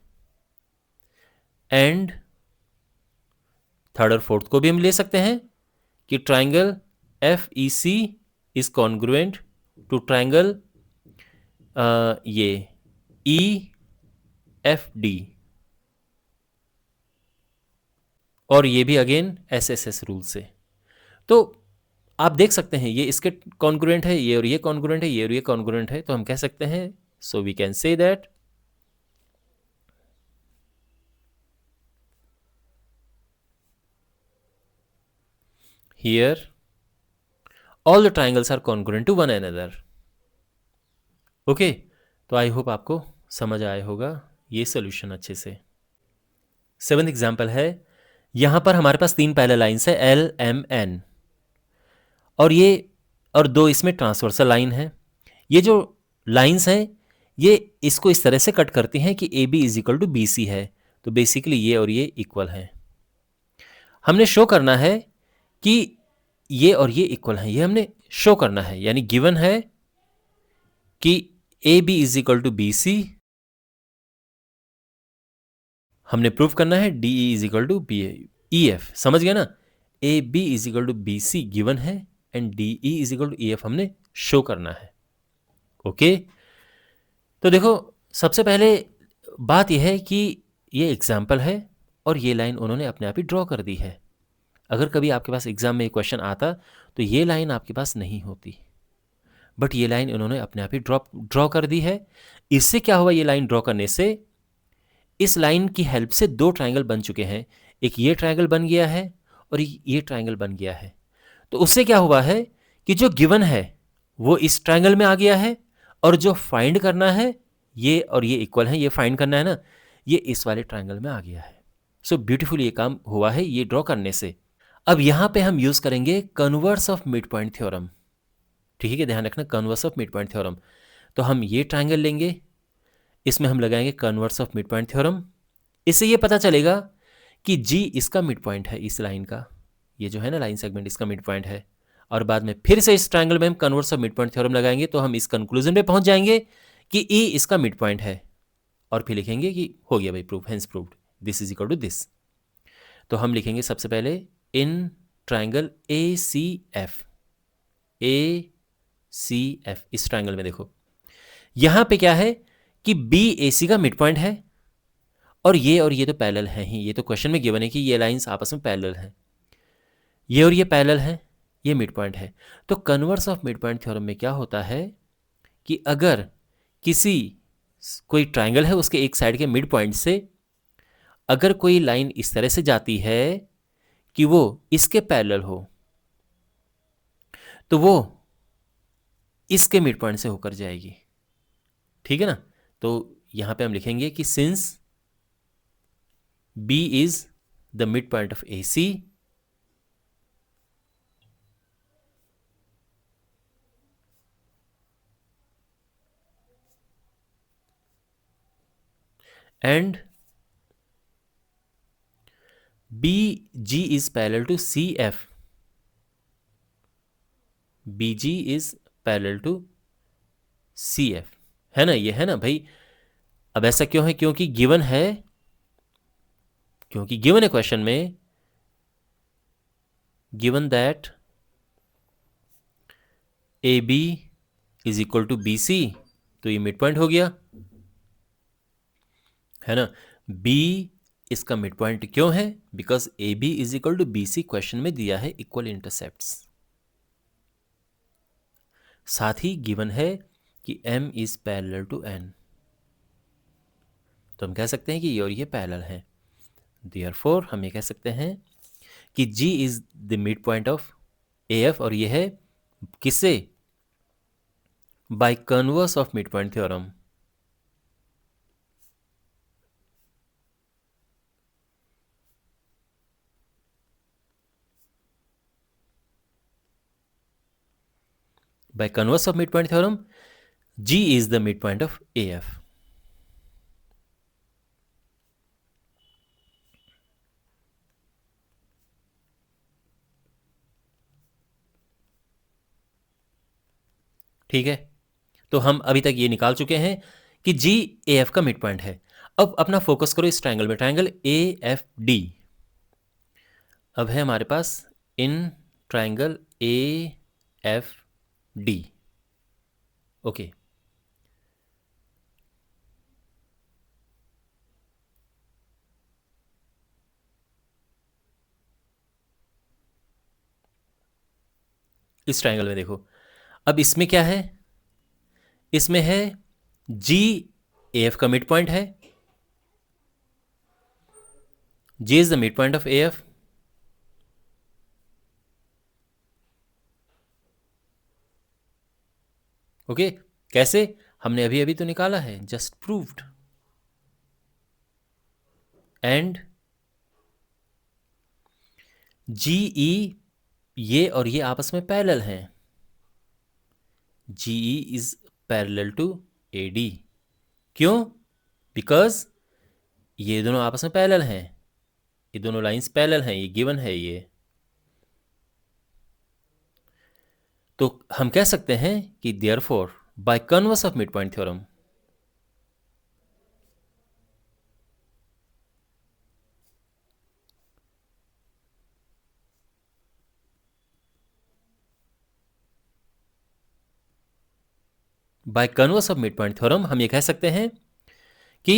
एंड थर्ड और फोर्थ को भी हम ले सकते हैं कि triangle FEC is congruent to triangle ये EFD, और ये भी अगेन SSS रूल से। तो आप देख सकते हैं ये इसके कॉन्ग्रुएंट है, ये और ये कॉन्ग्रुएंट है, ये और ये कॉन्ग्रुएंट है, तो हम कह सकते हैं, so we can say that here all the triangles are congruent to one another. Okay, तो आई होप आपको समझ आया होगा ये सोल्यूशन अच्छे से। 7th एग्जाम्पल है, यहां पर हमारे पास 3 पैरेलल लाइन्स है LMN, और 2 इसमें ट्रांसवर्सल लाइन है। ये जो लाइन्स हैं ये इसको इस तरह से कट करती हैं कि AB is equal to BC है, तो बेसिकली ये और ये इक्वल हैं। हमने शो करना है कि ये और ये इक्वल हैं, ये हमने शो करना है, यानी गिवन है कि AB is equal to BC, हमने प्रूव करना है DE is equal to EF। समझ गया ना, AB is equal to BC given है and DE is equal to EF हमने शो करना है। ओके, तो देखो सबसे पहले बात यह है कि ये एग्जाम्पल है और ये लाइन उन्होंने अपने आप ही ड्रॉ कर दी है। अगर कभी आपके पास एग्जाम में क्वेश्चन आता तो ये लाइन आपके पास नहीं होती, बट ये लाइन उन्होंने अपने आप ही ड्रॉ कर दी है। इससे क्या हुआ, ये लाइन ड्रॉ करने से इस लाइन की हेल्प से 2 ट्राइंगल बन चुके हैं, एक ये ट्राइंगल बन गया है और ये ट्राइंगल बन गया है। तो उससे क्या हुआ है कि जो गिवन है वो इस ट्राइंगल में आ गया है, और जो फाइंड करना है ये और ये इक्वल है, ये फाइंड करना है ना, ये इस वाले ट्राइंगल में आ गया है। सो ब्यूटीफुल ये काम हुआ है ये ड्रॉ करने से। अब यहां पे हम यूज करेंगे converse of mid point theorem. ठीक है, ध्यान रखना, converse of mid point theorem. तो हम ये ट्राइंगल लेंगे, इसमें हम लगाएंगे converse of mid point theorem. इससे ये पता चलेगा कि G इसका मिड पॉइंट है, इस लाइन का, ये जो है ना लाइन सेगमेंट इसका मिड पॉइंट है। और बाद में फिर से इस ट्राइंगल में हम converse of mid point theorem लगाएंगे तो हम इस कंक्लूजन पे पहुंच जाएंगे कि E इसका मिड पॉइंट है, और फिर लिखेंगे कि हो गया भाई proof, hence proved, this is equal to this. तो हम लिखेंगे सबसे पहले इन ट्राइंगल ACF, इस ट्राइंगल में देखो यहां पे क्या है कि BAC का मिड पॉइंट है, और ये तो पैरेलल हैं ही, ये तो क्वेश्चन में गिवन है कि ये लाइंस आपस में पैरेलल हैं, ये और ये पैरेलल हैं, ये मिड पॉइंट है। तो converse of mid point theorem में क्या होता है कि अगर कोई ट्राइंगल है उसके एक साइड के मिड पॉइंट से अगर कोई लाइन इस तरह से जाती है कि वो इसके पैरेलल हो, तो वो इसके मिड पॉइंट से होकर जाएगी। ठीक है ना, तो यहां पे हम लिखेंगे कि since B is the mid point of AC and BG is parallel to CF, BG is parallel to CF, है ना, ये है ना भाई। अब ऐसा क्यों है, क्योंकि गिवन है क्वेश्चन में, given that AB is equal to BC, तो ये मिड पॉइंट हो गया, है ना। B इसका मिड पॉइंट क्यों है, because AB is equal to BC question में दिया है इक्वल इंटरसेप्ट्स। साथ ही गिवन है कि M is parallel to N, तो हम कह सकते हैं कि ये और ये पैरेलल हैं। देयरफॉर हम ये कह सकते हैं कि G is the mid point of AF, और ये है किससे, bye converse of mid point theorem. By converse of midpoint theorem, G is the midpoint of AF. ठीक है, तो हम अभी तक ये निकाल चुके हैं कि जी ए एफ का मिड पॉइंट है। अब अपना फोकस करो इस ट्राइंगल में, ट्राइंगल ए एफ डी। अब है हमारे पास in triangle A F D. Okay, इस ट्राइंगल में देखो, अब इसमें क्या है, इसमें है जी ए एफ का मिड पॉइंट है, G is the mid point of A F. Okay, कैसे, हमने अभी अभी तो निकाला है, just proved. And G E, ये और ये आपस में पैरेलल हैं, G E is parallel to A D. क्यों? बिकॉज ये दोनों आपस में पैरेलल हैं, ये दोनों लाइंस पैरेलल हैं, ये गिवन है ये। तो हम कह सकते हैं कि therefore by converse of mid point theorem, by converse of mid point theorem हम ये कह सकते हैं कि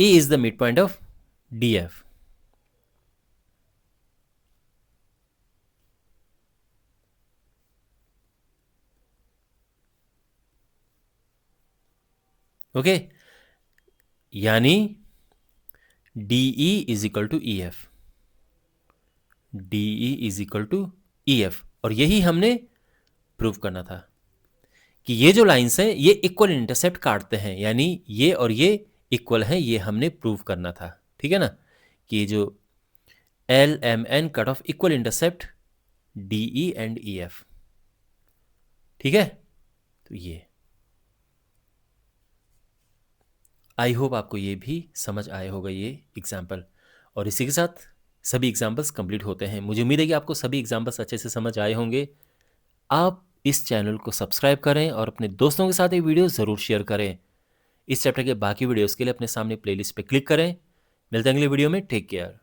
A is the mid point of D F. Okay, यानी D E is equal to E F, D E is equal to E F. और यही हमने प्रूव करना था कि ये जो लाइंस हैं ये इक्वल इंटरसेप्ट काटते हैं, यानी ये और ये इक्वल हैं, ये हमने प्रूव करना था। ठीक है ना, कि ये जो L M N cut off equal intercept D E and E F. ठीक है, तो ये आई होप आपको ये भी समझ आए होगा ये एग्जाम्पल। और इसी के साथ सभी एग्जाम्पल्स कंप्लीट होते हैं। मुझे उम्मीद है कि आपको सभी एग्जाम्पल्स अच्छे से समझ आए होंगे। आप इस चैनल को सब्सक्राइब करें और अपने दोस्तों के साथ ये वीडियो ज़रूर शेयर करें। इस चैप्टर के बाकी वीडियोस के लिए अपने सामने प्लेलिस्ट पे क्लिक करें। मिलते हैं अगले वीडियो में, टेक केयर।